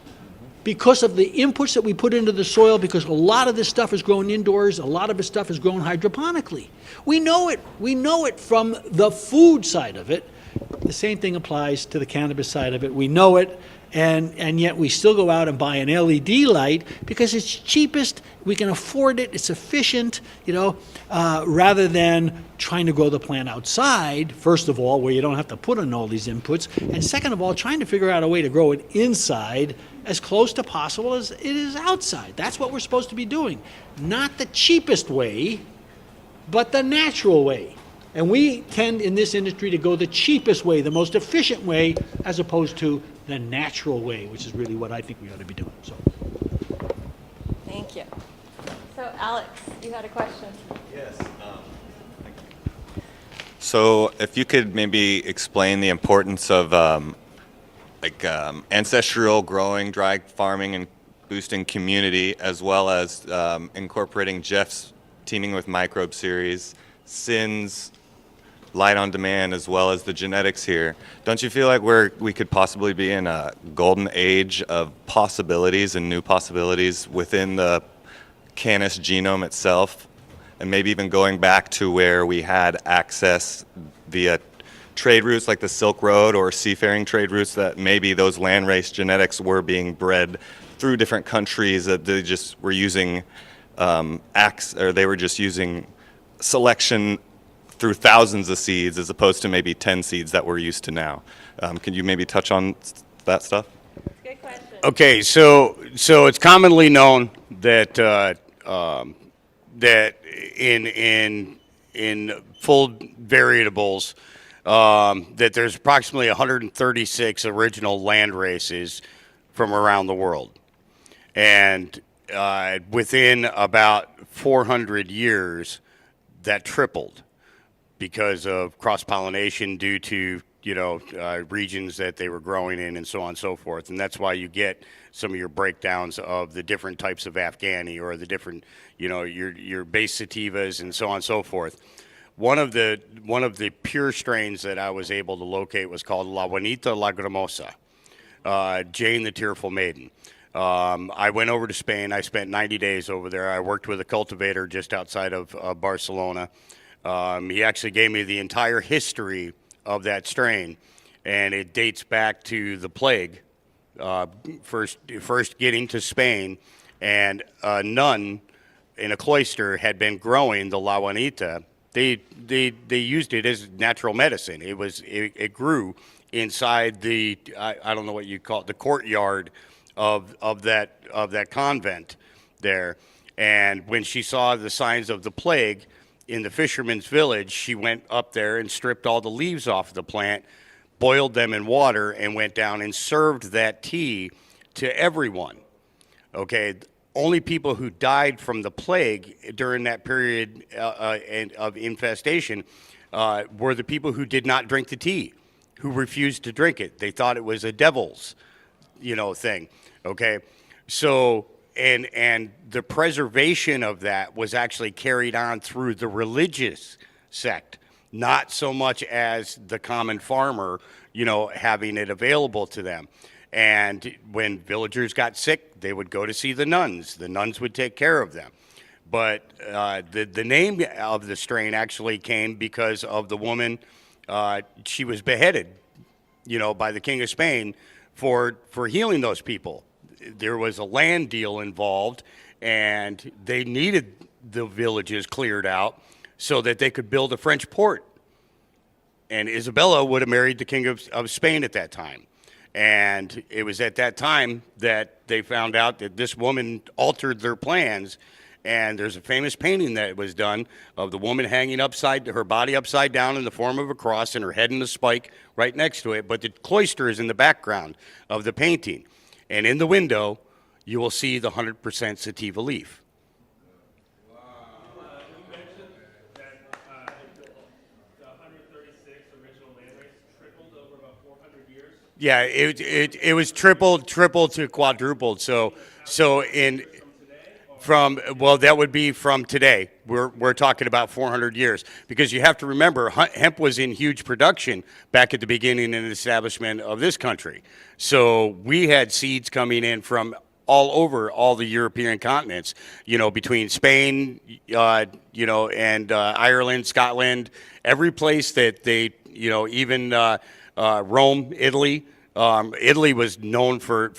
Because of the inputs that we put into the soil, because a lot of this stuff is grown indoors, a lot of this stuff is grown hydroponically. We know it. We know it from the food side of it. The same thing applies to the cannabis side of it. We know it, and yet we still go out and buy an LED light because it's cheapest, we can afford it, it's efficient, rather than trying to grow the plant outside, first of all, where you don't have to put in all these inputs, and second of all, trying to figure out a way to grow it inside as close to possible as it is outside. That's what we're supposed to be doing. Not the cheapest way, but the natural way. And we tend in this industry to go the cheapest way, the most efficient way, as opposed to the natural way, which is really what I think we ought to be doing. So. Thank you. So Alex, you had a question. Yes. So if you could maybe explain the importance of ancestral growing, dry farming, and boosting community, as well as incorporating Jeff's Teaming with Microbe series, SIN's Light on Demand, as well as the genetics here. Don't you feel like we could possibly be in a golden age of possibilities and new possibilities within the Canis genome itself, and maybe even going back to where we had access via trade routes like the Silk Road or seafaring trade routes, that maybe those Landrace genetics were being bred through different countries, that they just were using they were just using selection through thousands of seeds as opposed to maybe 10 seeds that we're used to now. Can you maybe touch on that stuff? Good question. Okay, so it's commonly known that that in full variables that there's approximately 136 original land races from around the world. And within about 400 years, that tripled because of cross-pollination due to regions that they were growing in and so on and so forth. And that's why you get some of your breakdowns of the different types of Afghani or the different, your base sativas and so on and so forth. One of the pure strains that I was able to locate was called La Juanita Lagrimosa, Jane the Tearful Maiden. I went over to Spain. I spent 90 days over there. I worked with a cultivator just outside of Barcelona. He actually gave me the entire history of that strain, and it dates back to the plague, first getting to Spain, and a nun in a cloister had been growing the La Juanita. They used it as natural medicine. It grew inside the I don't know what you call it, the courtyard of that convent there. And when she saw the signs of the plague in the fisherman's village, she went up there and stripped all the leaves off of the plant, boiled them in water, and went down and served that tea to everyone. Okay, only people who died from the plague during that period of infestation were the people who did not drink the tea, who refused to drink it. They thought it was a devil's, thing. Okay, so and the preservation of that was actually carried on through the religious sect, not so much as the common farmer, having it available to them. And when villagers got sick, they would go to see the nuns. The nuns would take care of them. But the name of the strain actually came because of the woman. She was beheaded, by the King of Spain for healing those people. There was a land deal involved, and they needed the villages cleared out so that they could build a French port. And Isabella would have married the King of Spain at that time. And it was at that time that they found out that this woman altered their plans. And there's a famous painting that was done of the woman hanging her body upside down in the form of a cross and her head in a spike right next to it. But the cloister is in the background of the painting. And in the window, you will see the 100% sativa leaf. You mentioned that the 136 original landrace tripled over about 400 years. Yeah, it was tripled to quadrupled. So that would be from today. We're talking about 400 years, because you have to remember hemp was in huge production back at the beginning and establishment of this country. So we had seeds coming in from all over all the European continents, between Spain, and Ireland, Scotland, every place that they, even Rome, Italy. Italy was known for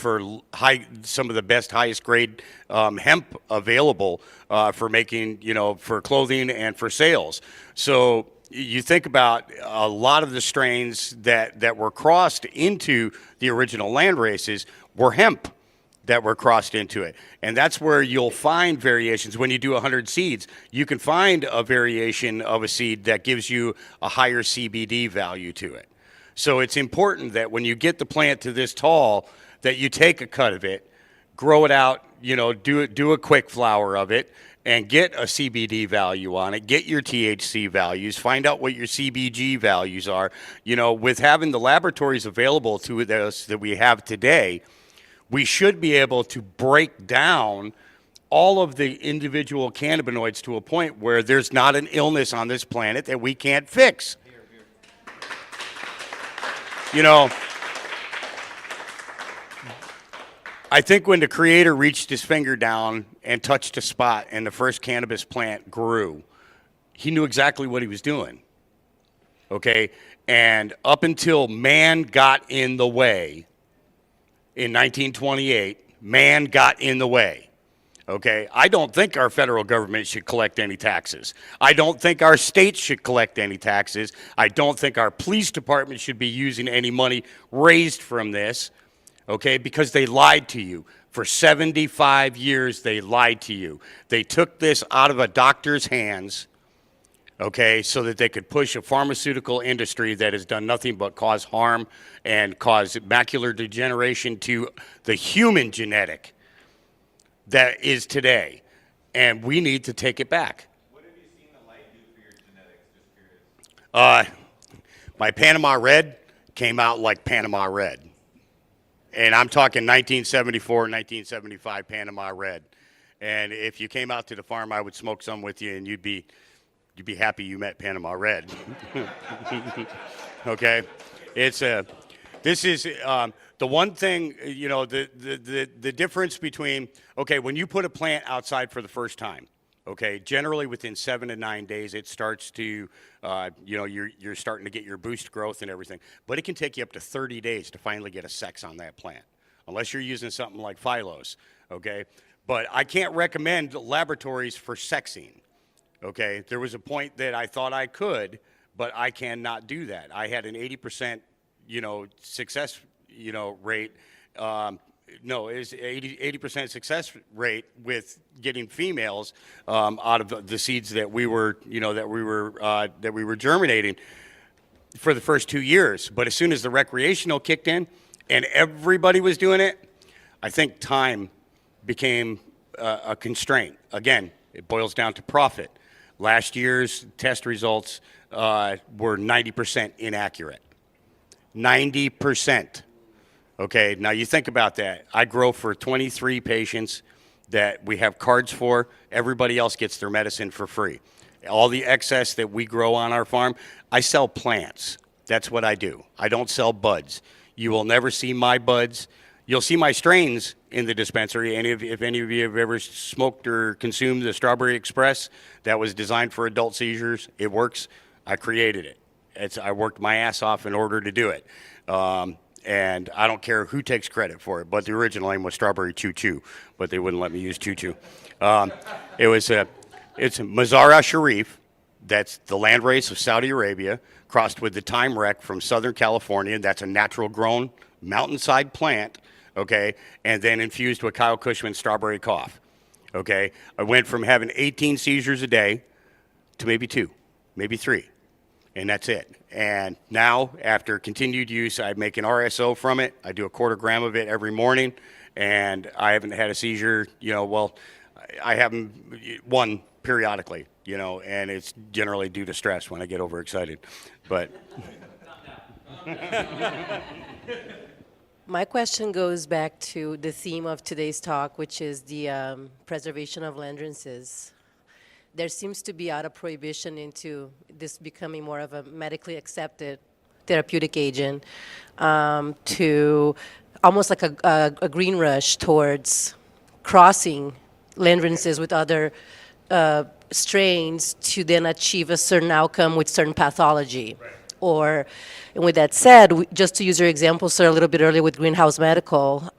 some of the best, highest grade hemp available for making, for clothing and for sales. So you think about a lot of the strains that were crossed into the original land races were hemp that were crossed into it. And that's where you'll find variations. When you do 100 seeds, you can find a variation of a seed that gives you a higher CBD value to it. So it's important that when you get the plant to this tall, that you take a cut of it, grow it out, do a quick flower of it, and get a CBD value on it, get your THC values, find out what your CBG values are. With having the laboratories available to us that we have today, we should be able to break down all of the individual cannabinoids to a point where there's not an illness on this planet that we can't fix. I think when the Creator reached his finger down and touched a spot and the first cannabis plant grew, he knew exactly what he was doing. Okay? And up until man got in the way in 1928, man got in the way. Okay, I don't think our federal government should collect any taxes. I don't think our states should collect any taxes. I don't think our police department should be using any money raised from this, okay, because they lied to you. For 75 years, they lied to you. They took this out of a doctor's hands, okay, so that they could push a pharmaceutical industry that has done nothing but cause harm and cause macular degeneration to the human genetic. that is today, and we need to take it back. What have you seen the light do for your genetics? Just curious. My Panama Red came out like Panama Red. And I'm talking 1974, 1975 Panama Red. And if you came out to the farm, I would smoke some with you, and you'd be happy you met Panama Red. Okay, this is the one thing, you know, the difference between, okay, when you put a plant outside for the first time, okay, generally within 7 to 9 days it starts to, you know, you're starting to get your boost growth and everything, but it can take you up to 30 days to finally get a sex on that plant, unless you're using something like Phylos, okay? But I can't recommend laboratories for sexing, okay? There was a point that I thought I could, but I cannot do that. I had an 80%, you know, success, you know, rate. No, it was 80% success rate with getting females out of the seeds that we were, you know, that we were germinating for the first 2 years. But as soon as the recreational kicked in and everybody was doing it, I think time became a constraint. Again, it boils down to profit. Last year's test results were 90% inaccurate. 90%. Okay, now you think about that. I grow for 23 patients that we have cards for. Everybody else gets their medicine for free. All the excess that we grow on our farm, I sell plants. That's what I do. I don't sell buds. You will never see my buds. You'll see my strains in the dispensary, and if any of you have ever smoked or consumed the Strawberry Express, that was designed for adult seizures. It works. I created it. I worked my ass off in order to do it. And I don't care who takes credit for it, but the original name was Strawberry Choo Choo, but they wouldn't let me use Choo Choo. It's Mazara Sharif, that's the landrace of Saudi Arabia, crossed with the Time Wreck from Southern California. That's a natural grown mountainside plant, okay, and then infused with Kyle Cushman's Strawberry Cough, okay. I went from having 18 seizures a day to maybe 2, maybe 3. And that's it. And now, after continued use, I make an RSO from it. I do a 1/4 gram of it every morning, and I haven't had a seizure, you know, well, I have one periodically, you know, and it's generally due to stress when I get overexcited. But my question goes back to the theme of today's talk, which is the preservation of landrances. There seems to be out of prohibition into this becoming more of a medically accepted therapeutic agent, to almost like a green rush towards crossing landrances with other strains to then achieve a certain outcome with certain pathology. Right. And with that said, just to use your example, sir, a little bit earlier with Greenhouse Medical,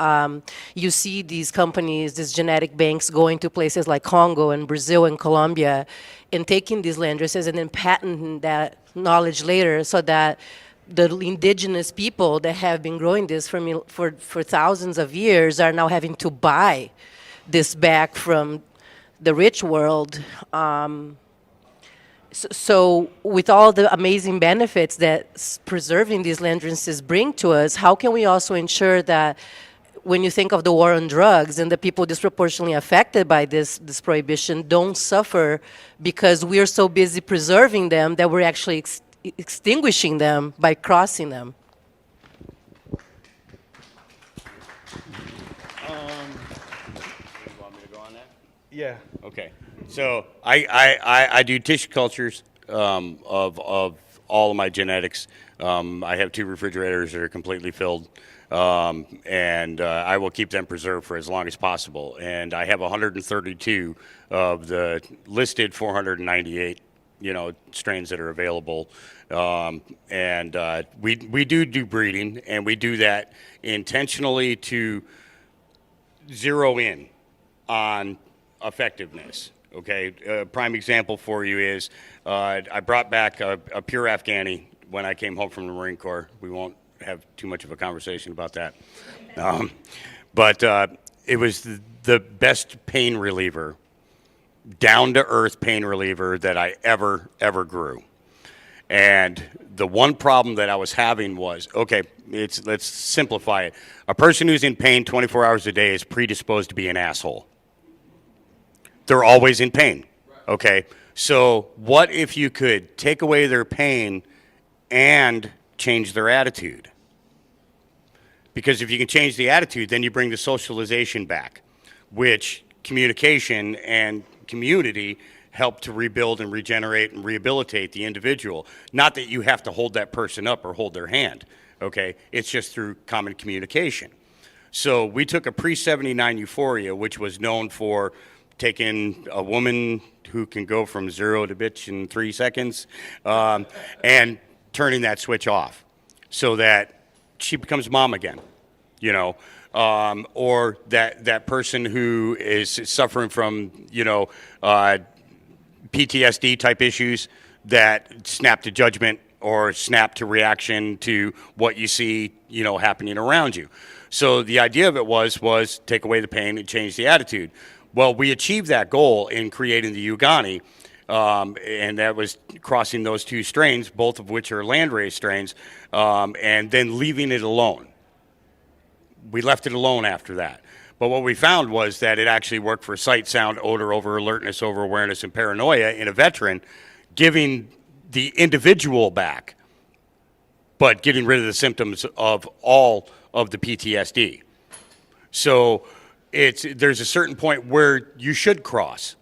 you see these companies, these genetic banks going to places like Congo and Brazil and Colombia and taking these landraces and then patenting that knowledge later so that the indigenous people that have been growing this for thousands of years are now having to buy this back from the rich world. So with all the amazing benefits that preserving these landrances bring to us, how can we also ensure that when you think of the war on drugs and the people disproportionately affected by this prohibition don't suffer because we're so busy preserving them that we're actually extinguishing them by crossing them? You want me to go on that? Yeah. Okay. So I do tissue cultures of all of my genetics. I have 2 refrigerators that are completely filled, and I will keep them preserved for as long as possible. And I have 132 of the listed 498, you know, strains that are available. And we do breeding, and we do that intentionally to zero in on effectiveness. Okay, a prime example for you is I brought back a pure Afghani when I came home from the Marine Corps. We won't have too much of a conversation about that. But it was the best pain reliever, down-to-earth pain reliever that I ever grew. And the one problem that I was having was, okay, let's simplify it. A person who's in pain 24 hours a day is predisposed to be an asshole. they're always in pain. Okay? So what if you could take away their pain and change their attitude? Because if you can change the attitude, then you bring the socialization back, which communication and community help to rebuild and regenerate and rehabilitate the individual. Not that you have to hold that person up or hold their hand, okay? It's just through common communication. So we took a pre-79 euphoria, which was known for taking a woman who can go from 0 to bitch in 3 seconds and turning that switch off so that she becomes mom again, you know, or that person who is suffering from, you know, PTSD type issues that snap to judgment or snap to reaction to what you see, you know, happening around you. So the idea of it was take away the pain and change the attitude. Well, we achieved that goal in creating the Ugani, and that was crossing those 2 strains, both of which are landrace strains, and then leaving it alone. We left it alone after that. But what we found was that it actually worked for sight, sound, odor, over alertness, over awareness, and paranoia in a veteran, giving the individual back, but getting rid of the symptoms of all of the PTSD. So there's a certain point where you should cross,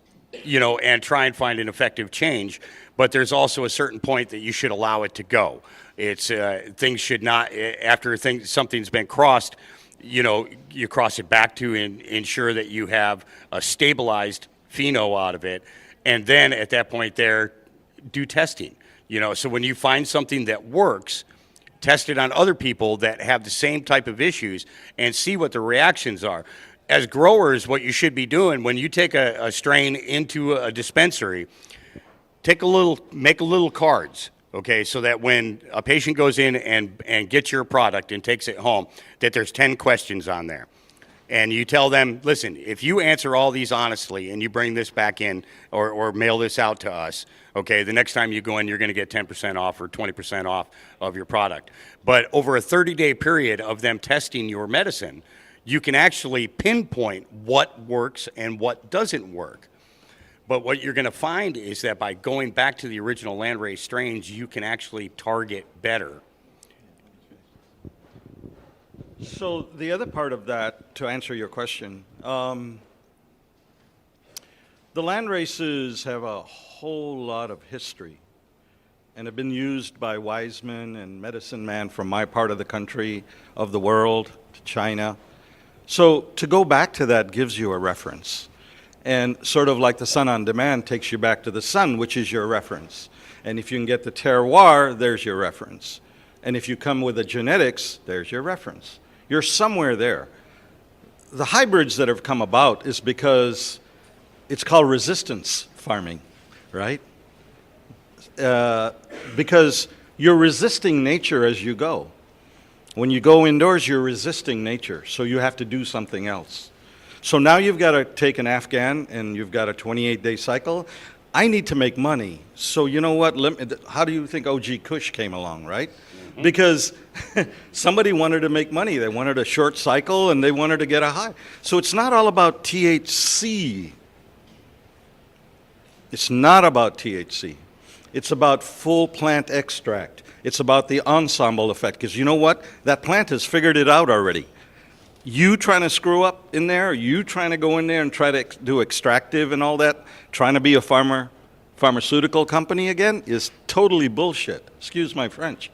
you know, and try and find an effective change, but there's also a certain point that you should allow it to go. It's things should not, after something's been crossed, you know, you cross it back to ensure that you have a stabilized pheno out of it, and then at that point there, do testing. You know, so when you find something that works, test it on other people that have the same type of issues and see what the reactions are. As growers, what you should be doing when you take a strain into a dispensary, make a little cards. Okay, so that when a patient goes in and gets your product and takes it home, that there's 10 questions on there. And you tell them, listen, if you answer all these honestly and you bring this back in or mail this out to us, okay, the next time you go in, you're going to get 10% off or 20% off of your product. But over a 30-day period of them testing your medicine, you can actually pinpoint what works and what doesn't work. But what you're going to find is that by going back to the original landrace strains, you can actually target better. So the other part of that, to answer your question, the land races have a whole lot of history and have been used by wise men and medicine men from my part of the country, of the world, to China. So to go back to that gives you a reference. And sort of like the sun on demand takes you back to the sun, which is your reference. And if you can get the terroir, there's your reference. And if you come with the genetics, there's your reference. You're somewhere there. The hybrids that have come about is because it's called resistance farming, right? Because you're resisting nature as you go. When you go indoors, you're resisting nature, so you have to do something else. So now you've got to take an Afghan and you've got a 28-day cycle. I need to make money. So you know what? How do you think OG Kush came along, right? Mm-hmm. Because somebody wanted to make money. They wanted a short cycle and they wanted to get a high. So it's not all about THC. It's not about THC. It's about full plant extract. It's about the ensemble effect. Because you know what? That plant has figured it out already. You trying to screw up in there, you trying to go in there and try to do extractive and all that, trying to be a pharmaceutical company again is totally bullshit. Excuse my French.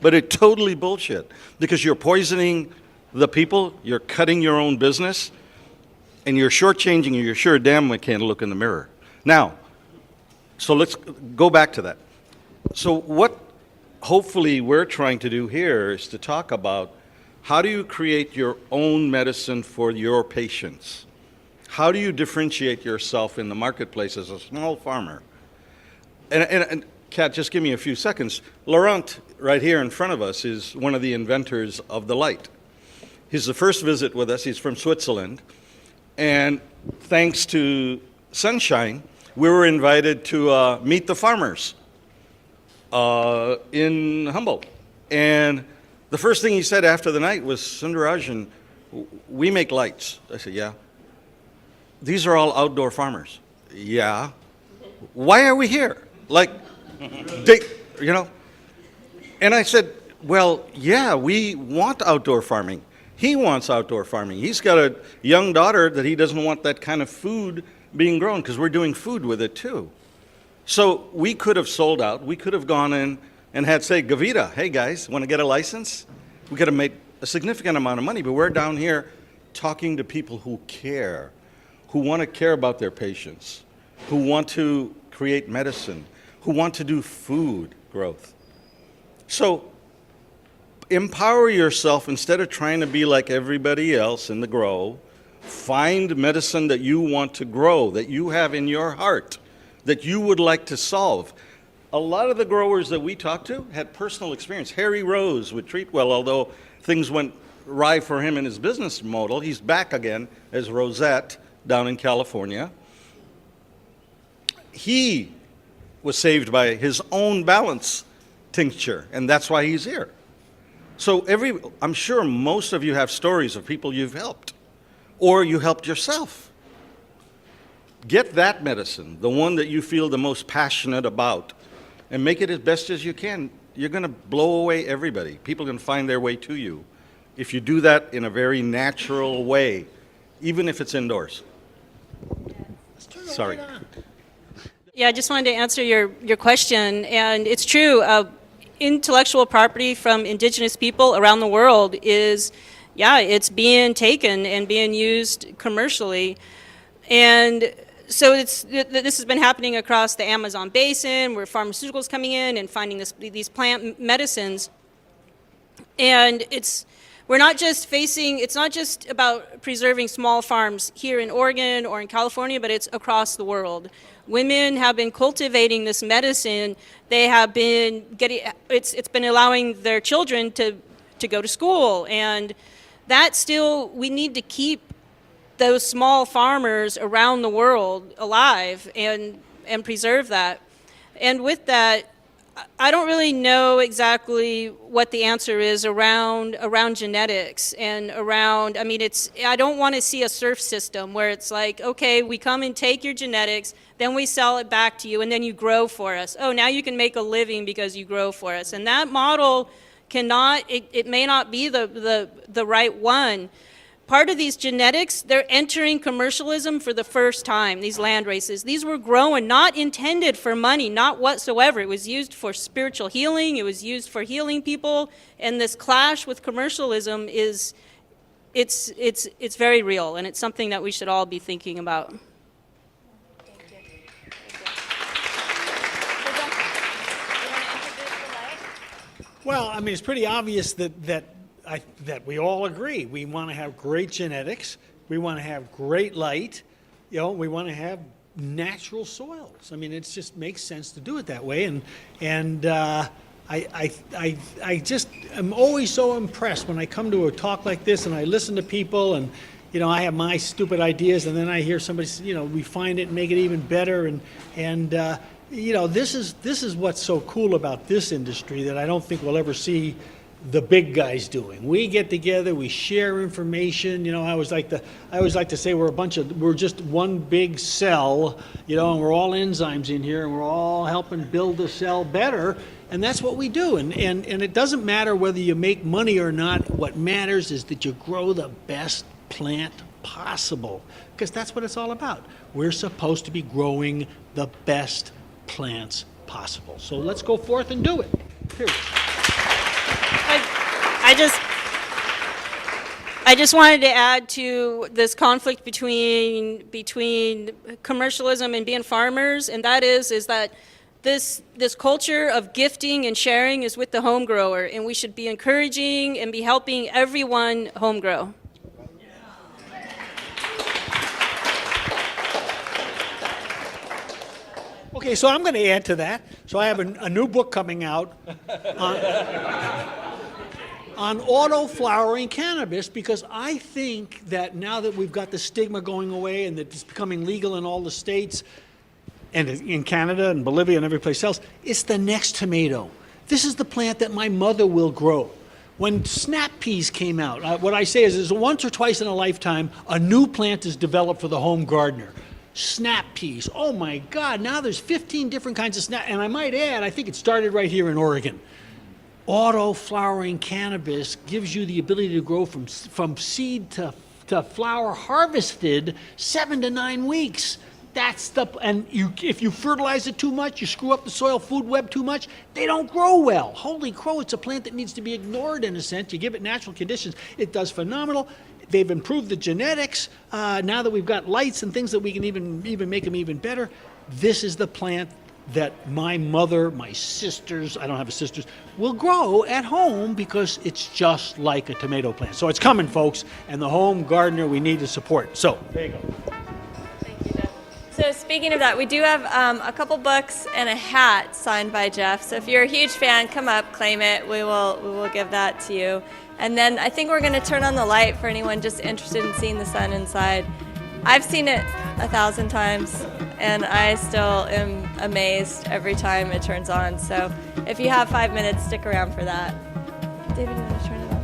But it's totally bullshit because you're poisoning the people, you're cutting your own business, and you're shortchanging, you're sure damn well can't look in the mirror. Now, so let's go back to that. So what hopefully we're trying to do here is to talk about how do you create your own medicine for your patients? How do you differentiate yourself in the marketplace as a small farmer? And Kat, just give me a few seconds. Laurent, right here in front of us, is one of the inventors of the light. He's the first visit with us. He's from Switzerland. And thanks to Sunshine, we were invited to meet the farmers in Humboldt. And the first thing he said after the night was, Sundarajan, we make lights. I said, yeah. These are all outdoor farmers. yeah. Why are we here? Like, they, you know? And I said, well, yeah, we want outdoor farming. He wants outdoor farming. He's got a young daughter that he doesn't want that kind of food being grown because we're doing food with it too. So we could have sold out. We could have gone in and had, say, Gavita, hey guys, want to get a license? We could have made a significant amount of money, but we're down here talking to people who care, who want to care about their patients, who want to create medicine, who want to do food growth. So empower yourself instead of trying to be like everybody else in the grow. Find medicine that you want to grow, that you have in your heart, that you would like to solve. A lot of the growers that we talked to had personal experience. Harry Rose with Treatwell, although things went awry for him in his business model, he's back again as Rosette down in California. He was saved by his own balance tincture, and that's why he's here. So I'm sure most of you have stories of people you've helped, or you helped yourself. Get that medicine, the one that you feel the most passionate about, and make it as best as you can. You're going to blow away everybody. People are going to find their way to you if you do that in a very natural way, even if it's indoors. Sorry. Yeah, I just wanted to answer your question, and it's true. Intellectual property from indigenous people around the world is, it's being taken and being used commercially. And so this has been happening across the Amazon basin, where pharmaceuticals coming in and finding these plant medicines. And it's not just about preserving small farms here in Oregon or in California, but it's across the world. Women have been cultivating this medicine. They have been it's been allowing their children to go to school. And that still, we need to keep those small farmers around the world alive and preserve that. And with that, I don't really know exactly what the answer is around genetics and around, I don't want to see a serf system where it's like, okay, we come and take your genetics, then we sell it back to you, and then you grow for us. Oh, now you can make a living because you grow for us. And that model it may not be the right one. Part of these genetics, they're entering commercialism for the first time, these land races. These were grown, not intended for money, not whatsoever. It was used for spiritual healing. It was used for healing people. And this clash with commercialism it's very real, and it's something that we should all be thinking about. Well, it's pretty obvious that we all agree. We want to have great genetics. We want to have great light. We want to have natural soils. It just makes sense to do it that way. And I just am always so impressed when I come to a talk like this and I listen to people and, I have my stupid ideas and then I hear somebody, refine it and make it even better. And this is what's so cool about this industry that I don't think we'll ever see the big guys doing. We get together, we share information. I always like to say we're just one big cell, and we're all enzymes in here, and we're all helping build the cell better. And that's what we do. And it doesn't matter whether you make money or not. What matters is that you grow the best plant possible, because that's what it's all about. We're supposed to be growing the best plants possible. So let's go forth and do it. Period. I just wanted to add to this conflict between commercialism and being farmers, and that is that this culture of gifting and sharing is with the home grower, and we should be encouraging and be helping everyone home grow. Okay, so I'm going to add to that. So I have a new book coming out on auto-flowering cannabis, because I think that now that we've got the stigma going away and that it's becoming legal in all the states and in Canada and Bolivia and every place else, it's the next tomato. This is the plant that my mother will grow. When snap peas came out, what I say is once or twice in a lifetime, a new plant is developed for the home gardener. snap peas. Oh my God, now there's 15 different kinds of snap. And I might add, I think it started right here in Oregon. Auto-flowering cannabis gives you the ability to grow from seed to flower harvested 7 to 9 weeks. That's if you fertilize it too much, you screw up the soil food web too much, they don't grow well. Holy crow, it's a plant that needs to be ignored in a sense. You give it natural conditions, it does phenomenal. They've improved the genetics. Now that we've got lights and things that we can even make them even better, this is the plant that my mother, my sisters, I don't have sisters, will grow at home because it's just like a tomato plant. So it's coming, folks, and the home gardener we need to support. So there you go. Thank you, Jeff. So speaking of that, we do have a couple books and a hat signed by Jeff. So if you're a huge fan, come up, claim it. We will give that to you. And then I think we're going to turn on the light for anyone just interested in seeing the sun inside. I've seen it 1,000 times, and I still am amazed every time it turns on. So if you have 5 minutes, stick around for that. David, you want to turn it on?